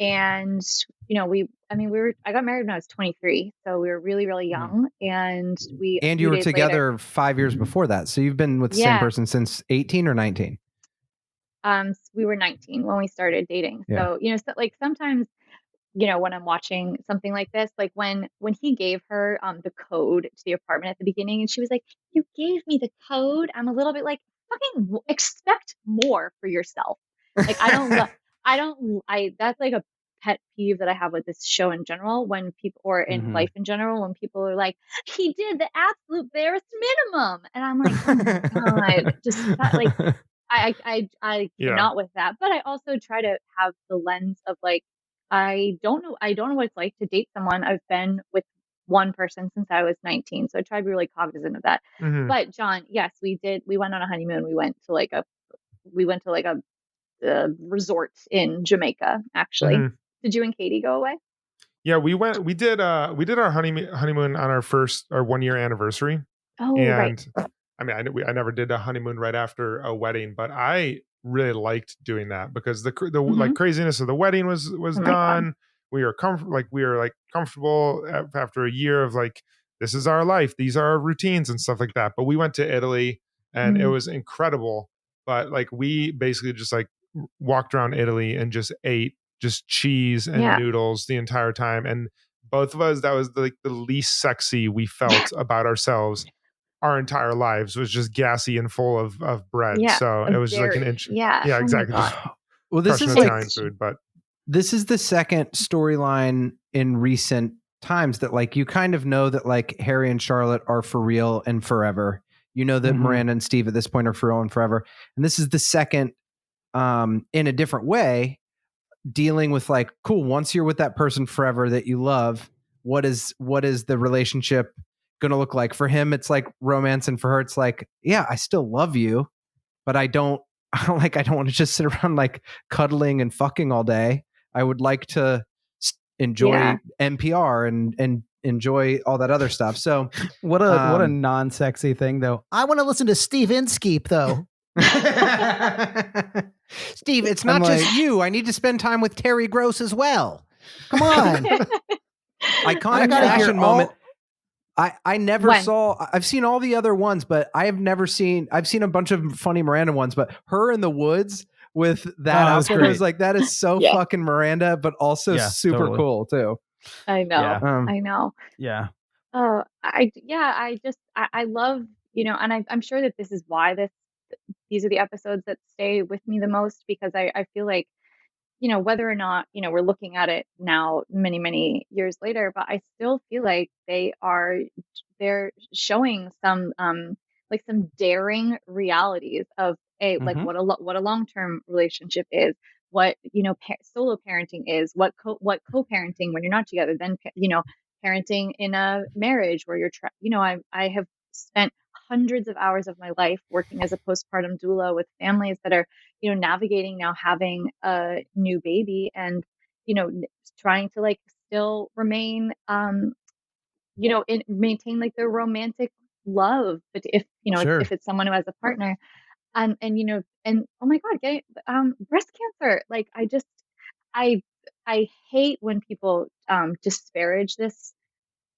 And I got married when I was 23, so we were really, really young. And you were together 5 years before that. So you've been with the same person since 18 or 19? We were 19 when we started dating. So, so like sometimes, when I'm watching something like this, like when he gave her the code to the apartment at the beginning and she was like, "You gave me the code." I'm a little bit like, fucking expect more for yourself. Like that's like a pet peeve that I have with this show in general, when people, or in life in general, when people are like, "He did the absolute barest minimum." And I'm like, oh my God, just that, like, I cannot with that. But I also try to have the lens of like, I don't know what it's like to date someone. I've been with one person since I was 19. So I try to be really cognizant of that. But Jon, yes, we did. We went on a honeymoon. We went to like a resort in Jamaica, actually. Did you and Katie go away? Yeah, we did our honeymoon on our 1 year anniversary. Oh, and right. I mean, I never did a honeymoon right after a wedding, but I really liked doing that because the like craziness of the wedding was done. Fun. We were comfortable after a year of like, this is our life, these are our routines and stuff like that. But we went to Italy and it was incredible. But like, we basically just like walked around Italy and just ate just cheese and noodles the entire time. And both of us, that was like the least sexy we felt about ourselves our entire lives, was just gassy and full of bread. So it was like an inch. Yeah, exactly. Well, this is Italian food, but this is the second storyline in recent times that like you kind of know that like Harry and Charlotte are for real and forever. You know that Miranda and Steve at this point are for real and forever. And this is the second in a different way, dealing with like, cool, once you're with that person forever that you love, what is the relationship going to look like? For him, it's like romance, and for her, it's like, yeah, I still love you, but I don't want to just sit around like cuddling and fucking all day. I would like to enjoy NPR and enjoy all that other stuff. So what a non-sexy thing though. I want to listen to Steve Inskeep though. Steve, it's not just you. I need to spend time with Terry Gross as well. Come on. Iconic fashion moment. I never saw. I've seen all the other ones, but I've seen a bunch of funny Miranda ones, but her in the woods with that outfit, I was like, that is so fucking Miranda, but also super cool too. I know. Yeah. I know. Yeah. Oh, I love, and I'm sure that this is why these are the episodes that stay with me the most, because I feel like, whether or not, we're looking at it now many, many years later, but I still feel like they're showing some, like some daring realities of like what a long-term relationship is, what, solo parenting is, what co-parenting when you're not together, then, parenting in a marriage where I have spent hundreds of hours of my life working as a postpartum doula with families that are, navigating now having a new baby and, trying to like still remain, maintain like their romantic love. But if, if it's someone who has a partner and, and oh my God, getting, breast cancer. Like, I hate when people, disparage this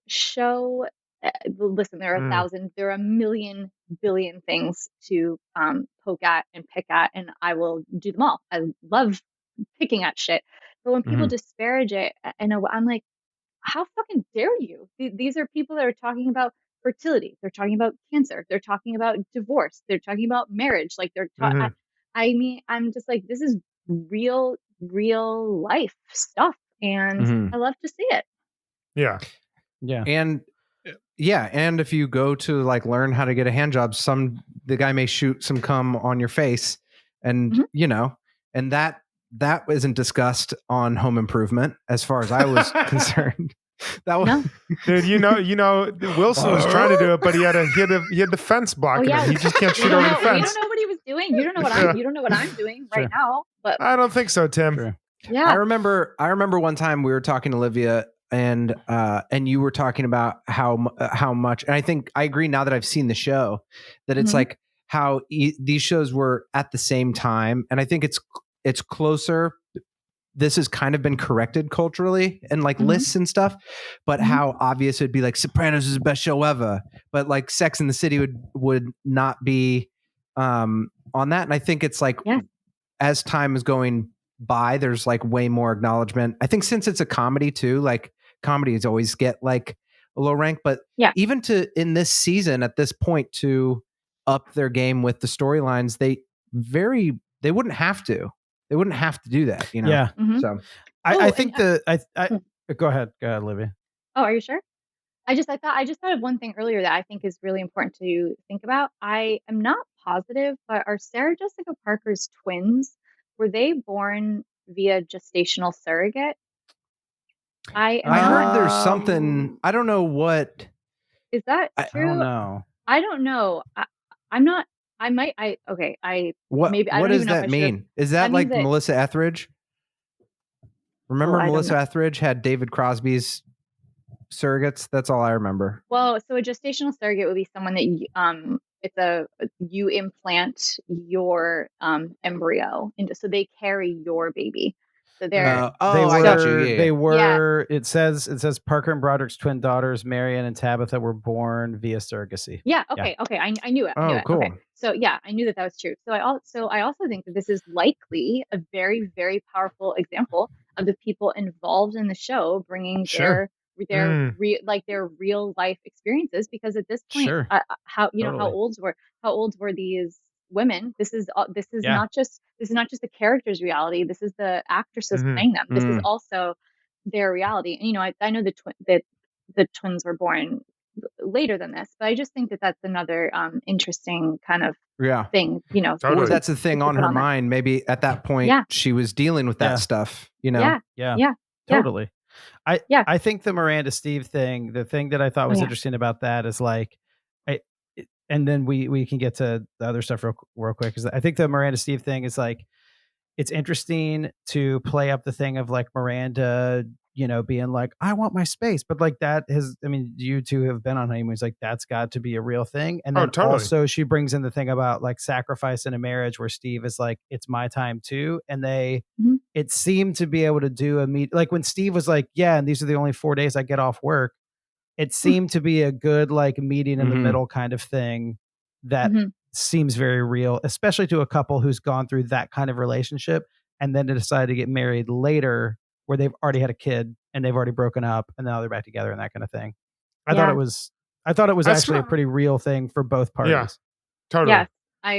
show. Listen, there are a million billion things to poke at and pick at, and I will do them all. I love picking at shit, but when people disparage it, and I'm like, how fucking dare you? These are people that are talking about fertility. They're talking about cancer. They're talking about divorce. They're talking about marriage. Like I mean, I'm just like, this is real life stuff, and I love to see it. Yeah. And if you go to like learn how to get a hand job, the guy may shoot some cum on your face, and and that isn't discussed on Home Improvement as far as I was concerned. That was dude, Wilson was trying to do it, but he had the fence blocking him. He just can't shoot over the fence. You don't know what he was doing. You don't know what I'm doing right now. But I don't think so, Tim. True. Yeah. I remember one time we were talking to Olivia, and you were talking about how much, and I think I agree now that I've seen the show, that it's like how these shows were at the same time, and I think it's closer. This has kind of been corrected culturally and like lists and stuff, but how obvious it'd be like Sopranos is the best show ever, but like Sex and the City would not be on that. And I think it's like as time is going by, there's like way more acknowledgement. I think since it's a comedy too, like comedies always get like a low rank, but even in this season at this point to up their game with the storylines, they wouldn't have to. They wouldn't have to do that, Yeah. So I think go ahead, Olivia. Oh, are you sure? I just thought of one thing earlier that I think is really important to think about. I am not positive, but are Sarah Jessica Parker's twins, were they born via gestational surrogate? I heard there's something. I don't know what. Is that true? I don't know. I don't know. I'm not. I might. Okay. What? Maybe. What does that mean? Is that like Melissa Etheridge? Remember, Melissa Etheridge had David Crosby's surrogates. That's all I remember. Well, so a gestational surrogate would be someone that you implant your embryo into, so they carry your baby. So they were. It says Parker and Broderick's twin daughters, Marian and Tabitha, were born via surrogacy. Yeah. Okay. Yeah. Okay. I knew it. Oh, cool. Okay. So yeah, I knew that was true. So I also think that this is likely a very, very powerful example of the people involved in the show bringing their real life experiences, because at this point, how old were these women? This is not just the character's reality. This is the actresses playing them. This is also their reality. And I know that the twins were born later than this, but I just think that that's another interesting kind of thing. Totally. That's the thing on her mind. Maybe at that point she was dealing with that stuff. Totally. I think the Miranda Steve thing, the thing that I thought was interesting about that is like, and then we can get to the other stuff real quick, because I think the Miranda Steve thing is like, it's interesting to play up the thing of like Miranda, being like, I want my space, but like you two have been on honeymoons, like that's got to be a real thing. And then also she brings in the thing about like sacrifice in a marriage, where Steve is like, it's my time too. And it seemed to be able to do like when Steve was like, yeah, and these are the only 4 days I get off work. it seemed to be a good like meeting in the middle kind of thing that seems very real, especially to a couple who's gone through that kind of relationship and then to decide to get married later where they've already had a kid and they've already broken up and now they're back together and that kind of thing. I thought it was actually a pretty real thing for both parties. Yeah, totally. Yes, I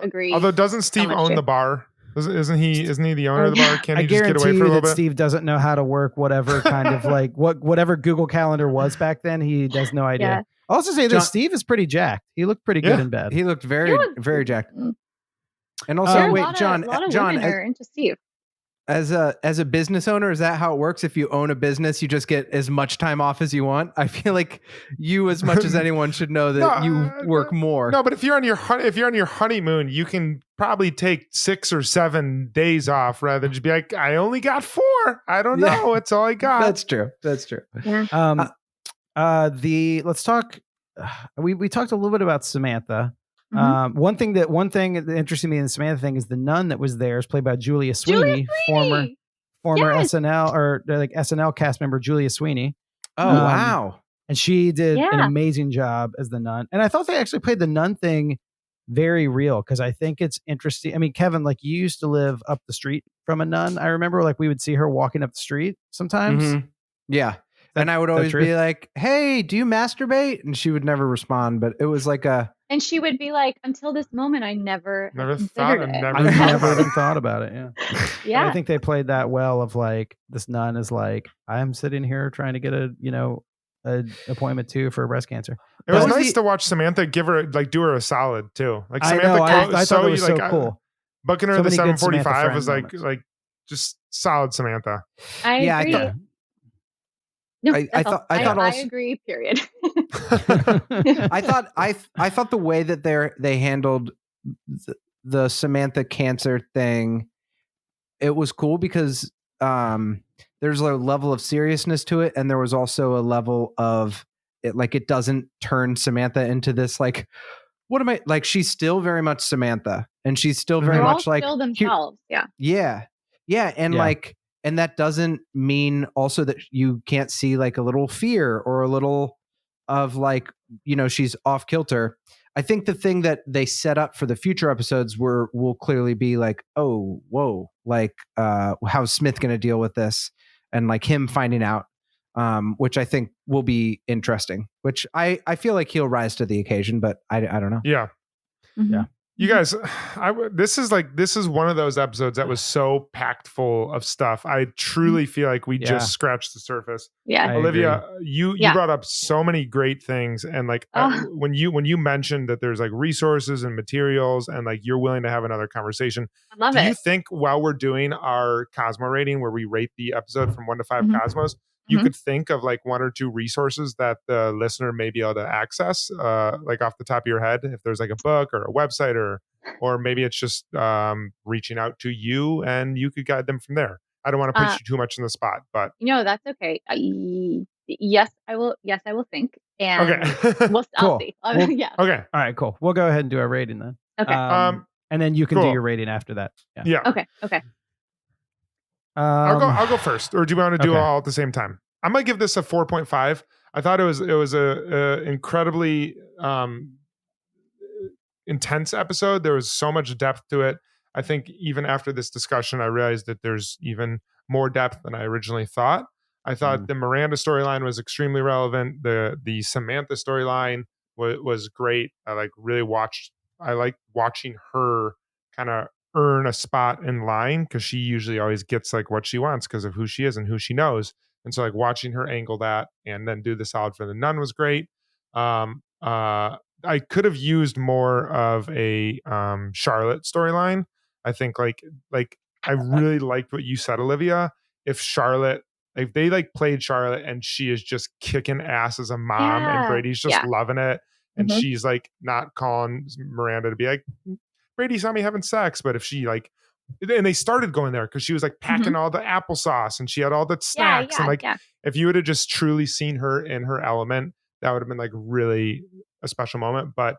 agree. Although doesn't Steve own the bar? Isn't he the owner of the bar? Can he just get away for a little bit? Steve doesn't know how to work whatever kind of like whatever Google Calendar was back then. He has no idea. Yeah. I'll also say that Steve is pretty jacked. He looked pretty good in bed. He looked very jacked. And also, wait, Jon, are into Steve. As a business owner, is that how it works? If you own a business, you just get as much time off as you want. I feel like you, as much as anyone, should know that you work more. No, but if you're on your honeymoon, you can probably take 6 or 7 days off rather than just be like, I only got 4. I don't know. It's all I got. That's true. Yeah. Let's talk. We talked a little bit about Samantha. One thing that interested me in the Samantha thing is the nun that was there is played by Julia Sweeney, former SNL or like SNL cast member Julia Sweeney. Oh wow! And she did an amazing job as the nun. And I thought they actually played the nun thing very real because I think it's interesting. I mean, Kevin, like you used to live up the street from a nun. I remember like we would see her walking up the street sometimes. Yeah. And I would always be like, hey, do you masturbate? And she would never respond, but it was like and she would be like, until this moment, I never thought it. I never even thought about it. Yeah. Yeah. And I think they played that well of like, this nun is like, I'm sitting here trying to get an appointment too for breast cancer. It was nice to watch Samantha do her a solid too. Like Samantha, I thought it was so cool. Booking her at the 7:45 was like just solid Samantha. I agree. I agree. Period. I thought the way that they handled the Samantha cancer thing, it was cool because there's a level of seriousness to it, and there was also a level of it, like it doesn't turn Samantha into this like, what am I like? She's still very much Samantha, and she's still very much like still themselves. Yeah, and like. And that doesn't mean also that you can't see like a little fear or a little of like, she's off kilter. I think the thing that they set up for the future episodes will clearly be like, oh, whoa, like how's Smith going to deal with this? And like him finding out, which I think will be interesting, which I feel like he'll rise to the occasion, but I don't know. Yeah. Mm-hmm. Yeah. You guys, this is one of those episodes that was so packed full of stuff. I truly feel like we just scratched the surface. Yeah, Olivia, you brought up so many great things, and like when you mentioned that there's like resources and materials, and like you're willing to have another conversation. I love it. Do you think while we're doing our Cosmo rating, where we rate the episode from 1 to 5 Cosmos, you could think of like 1 or 2 resources that the listener may be able to access, like off the top of your head, if there's like a book or a website or maybe it's just reaching out to you and you could guide them from there. I don't want to put you too much in the spot, but that's okay. Yes, I will. Yes, I will think. And okay. I'll see. Yeah. Okay. All right, cool. We'll go ahead and do our rating then. Okay. And then you can do your rating after that. Yeah. Okay. I'll go first, or do you want to do it all at the same time? I'm gonna give this a 4.5. I thought it was a incredibly intense episode. There was so much depth to it. I think even after this discussion, I realized that there's even more depth than I originally thought. I thought the Miranda storyline was extremely relevant. The Samantha storyline was great. I like watching her kind of earn a spot in line, because she usually always gets like what she wants because of who she is and who she knows. And so like watching her angle that and then do the solid for the nun was great. I could have used more of a Charlotte storyline. I think like I really liked what you said, Olivia. If they like played Charlotte and she is just kicking ass as a mom and Brady's just loving it. And she's like not calling Miranda to be like, Brady saw me having sex. But if she like, and they started going there because she was like packing all the applesauce and she had all the snacks. And like, if you would have just truly seen her in her element, that would have been like really a special moment. But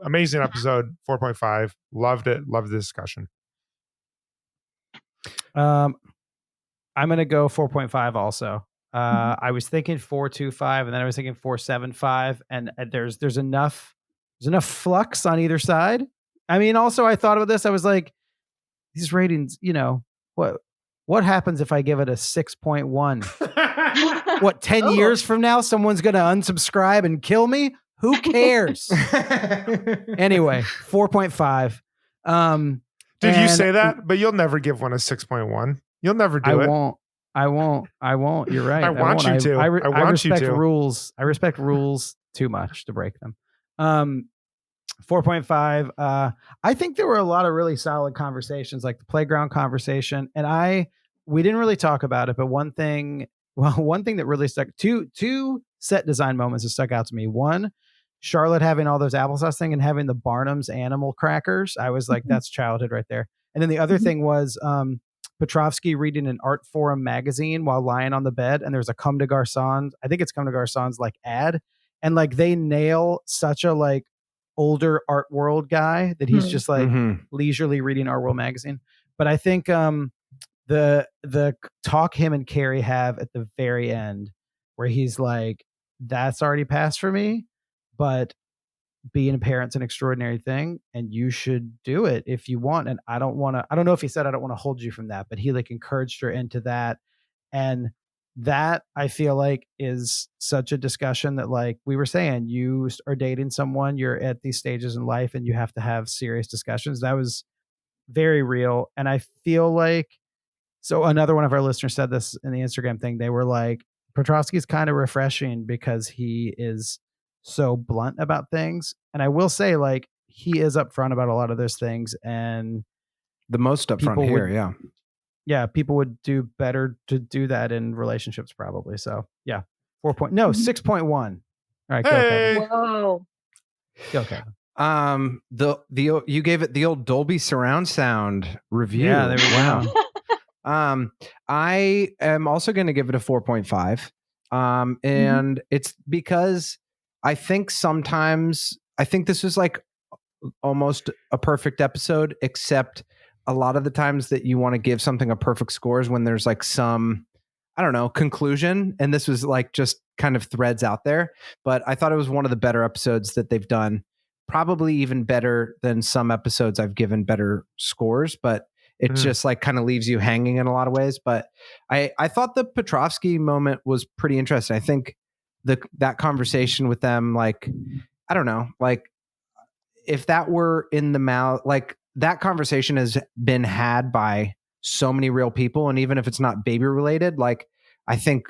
amazing episode, 4.5. Loved it. Loved the discussion. I'm going to go 4.5 also. I was thinking 4.25, and then I was thinking 4.75, and there's enough flux on either side. I mean, also I thought about this. I was like, these ratings, what happens if I give it a 6.1? What, 10 years from now, someone's going to unsubscribe and kill me? Who cares? Anyway, 4.5. Did you say that? But you'll never give one a 6.1. You'll never do it. I won't. You're right. I want you to. I respect rules. I respect rules too much to break them. 4.5. I think there were a lot of really solid conversations, like the playground conversation. And we didn't really talk about it, but one thing that really stuck, two set design moments that stuck out to me. One, Charlotte having all those applesauce thing and having the Barnum's animal crackers. I was like, that's childhood right there. And then the other thing was Petrovsky reading an Art Forum magazine while lying on the bed, and there's a Comme des Garçons, I think it's Comme des Garçons like ad, and like they nail such a like older art world guy that he's just like leisurely reading Art World magazine. But I think the talk him and Carrie have at the very end, where he's like, that's already passed for me, but being a parent's an extraordinary thing, and you should do it if you want. And I don't know if he said I don't want to hold you from that, but he like encouraged her into that. And that, I feel like, is such a discussion that, like we were saying, you are dating someone, you're at these stages in life, and you have to have serious discussions. That was very real. And I feel like, so another one of our listeners said this in the Instagram thing. They were like, Petrovsky's kind of refreshing because he is so blunt about things. And I will say, like, he is upfront about a lot of those things, and the most upfront here. Yeah, people would do better to do that in relationships, probably. So yeah, 6.1. All right, go Kevin. Whoa. Go Kevin. You gave it the old Dolby surround sound review. Yeah, there we go. I am also going to give it a 4.5. And it's because I think this was like almost a perfect episode, except a lot of the times that you want to give something a perfect score is when there's like some, I don't know, conclusion. And this was like just kind of threads out there. But I thought it was one of the better episodes that they've done, probably even better than some episodes I've given better scores, but it just like kind of leaves you hanging in a lot of ways. But I thought the Petrovsky moment was pretty interesting. I think that conversation with them, like, I don't know, like if that were in the mouth, like that conversation has been had by so many real people. And even if it's not baby related, like I think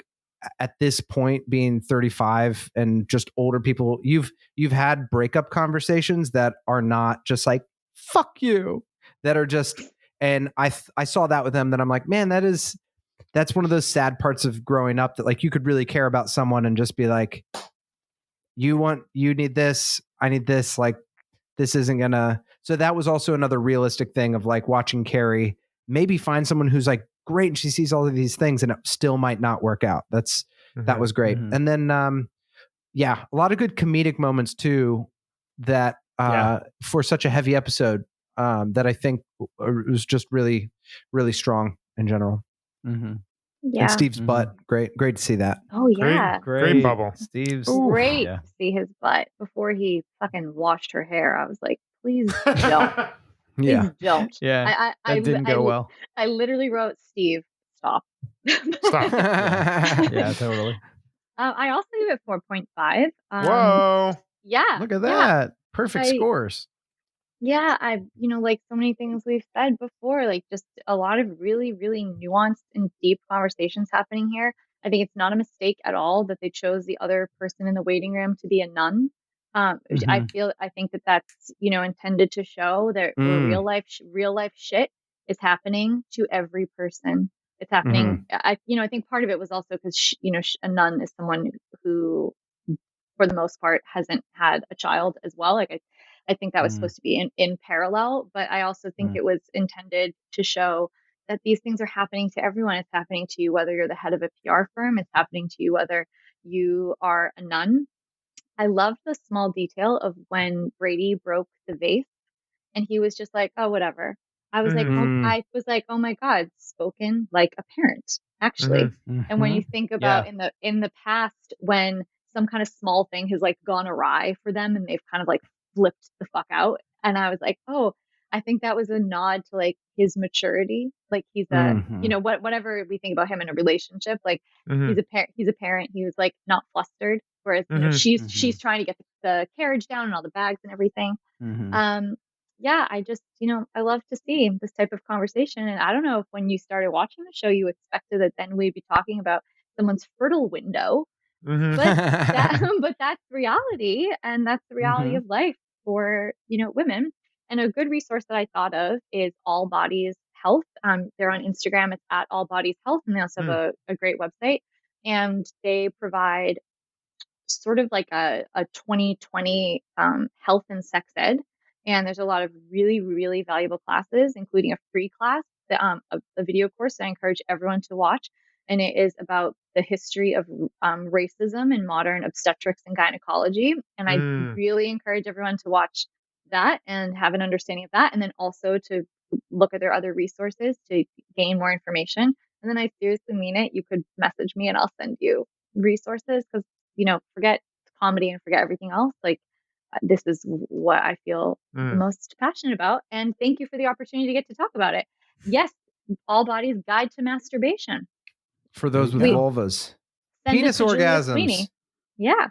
at this point, being 35 and just older people, you've had breakup conversations that are not just like, fuck you, that are just, and I saw that with them, that I'm like, man, that's one of those sad parts of growing up, that like you could really care about someone and just be like, you need this, I need this, like this isn't gonna. So that was also another realistic thing of like watching Carrie maybe find someone who's like great and she sees all of these things and it still might not work out. That was great. And then a lot of good comedic moments too, that for such a heavy episode, that I think was just really, really strong in general. Yeah. And Steve's butt, great to see that. Oh yeah, great bubble. Steve's great to see his butt before he fucking washed her hair. I was like, please don't. Please don't. Yeah, that didn't go well. I literally wrote, Steve, stop. Stop. Yeah, totally. I also give it 4.5. Whoa. Yeah. Look at that. Perfect scores. Yeah, like so many things we've said before, like just a lot of really, really nuanced and deep conversations happening here. I think it's not a mistake at all that they chose the other person in the waiting room to be a nun. I think that that's, intended to show that real life shit is happening to every person. It's happening. I think part of it was also because, a nun is someone who, for the most part, hasn't had a child as well. Like I think that was supposed to be in parallel, but I also think it was intended to show that these things are happening to everyone. It's happening to you whether you're the head of a PR firm. It's happening to you whether you are a nun. I loved the small detail of when Brady broke the vase and he was just like, oh, whatever. I was like, oh my God, spoken like a parent, actually. And when you think about in the past, when some kind of small thing has like gone awry for them and they've kind of like flipped the fuck out. And I was like, oh, I think that was a nod to like his maturity. Like he's a, you know, whatever we think about him in a relationship, like he's a parent. He was like not flustered. Whereas, you know, she's trying to get the carriage down and all the bags and everything. Yeah, I just, you know, I love to see this type of conversation. And I don't know if when you started watching the show, you expected that then we'd be talking about someone's fertile window. But that's reality. And that's the reality of life for, you know, women. And a good resource that I thought of is All Bodies Health. They're on Instagram. It's at All Bodies Health. And they also have a great website. And they provide sort of like a 2020 health and sex ed. And there's a lot of really, really valuable classes, including a free class, a video course that I encourage everyone to watch. And it is about the history of racism in modern obstetrics and gynecology. And I really encourage everyone to watch that and have an understanding of that. And then also to look at their other resources to gain more information. And then I seriously mean it. You could message me and I'll send you resources because, you know, forget comedy and forget everything else. Like this is what I feel the most passionate about. And thank you for the opportunity to get to talk about it. Yes, All Bodies Guide to Masturbation. For those with vulvas. Penis orgasms. Yeah.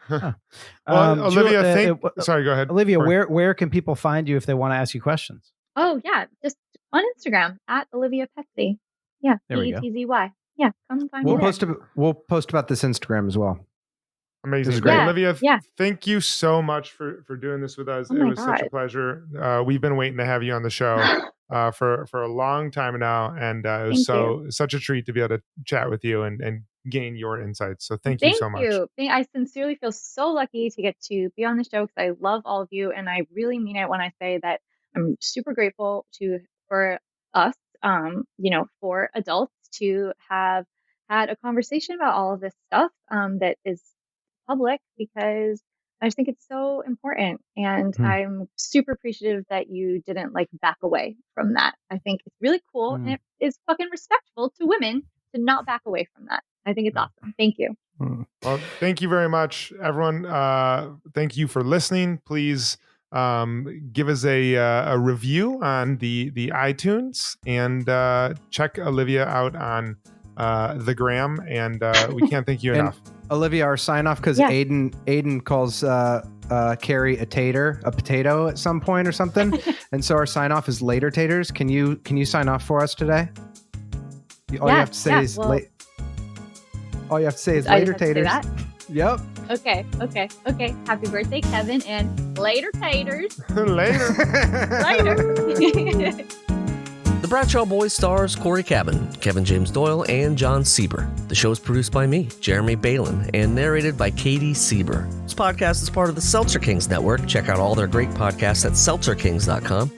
Well, Olivia, sorry, go ahead. Olivia, where can people find you if they want to ask you questions? Oh, yeah. Just on Instagram at Olivia Petzy. Yeah. Petzy. Yeah. Come find me there. We'll post about this Instagram as well. Amazing. Great. Olivia, thank you so much for doing this with us. It was such a pleasure. We've been waiting to have you on the show for a long time now. And it was such a treat to be able to chat with you and gain your insights. So thank you so much. I sincerely feel so lucky to get to be on the show because I love all of you. And I really mean it when I say that I'm super grateful for us, you know, for adults to have had a conversation about all of this stuff that is public, because I just think it's so important. And I'm super appreciative that you didn't like back away from that. I think it's really cool and it is fucking respectful to women to not back away from that. I think it's awesome. Thank you. Well, thank you very much, everyone. Thank you for listening. Please give us a review on the iTunes and check Olivia out on the gram. And we can't thank you enough. Olivia, our sign off, because Aiden calls Carrie a potato at some point or something. And so our sign off is later taters. Can you sign off for us today? All you have to say is later taters. Yep. Okay. Happy birthday, Kevin, and later taters. Later. The Bradshaw Boys stars Cory Cavin, Kevin James Doyle, and Jon Sieber. The show is produced by me, Jeremy Balon, and narrated by Katie Sieber. This podcast is part of the Seltzer Kings Network. Check out all their great podcasts at seltzerkings.com.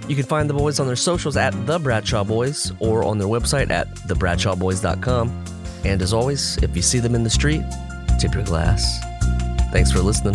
You can find the boys on their socials at The Bradshaw Boys or on their website at thebradshawboys.com. And as always, if you see them in the street, tip your glass. Thanks for listening.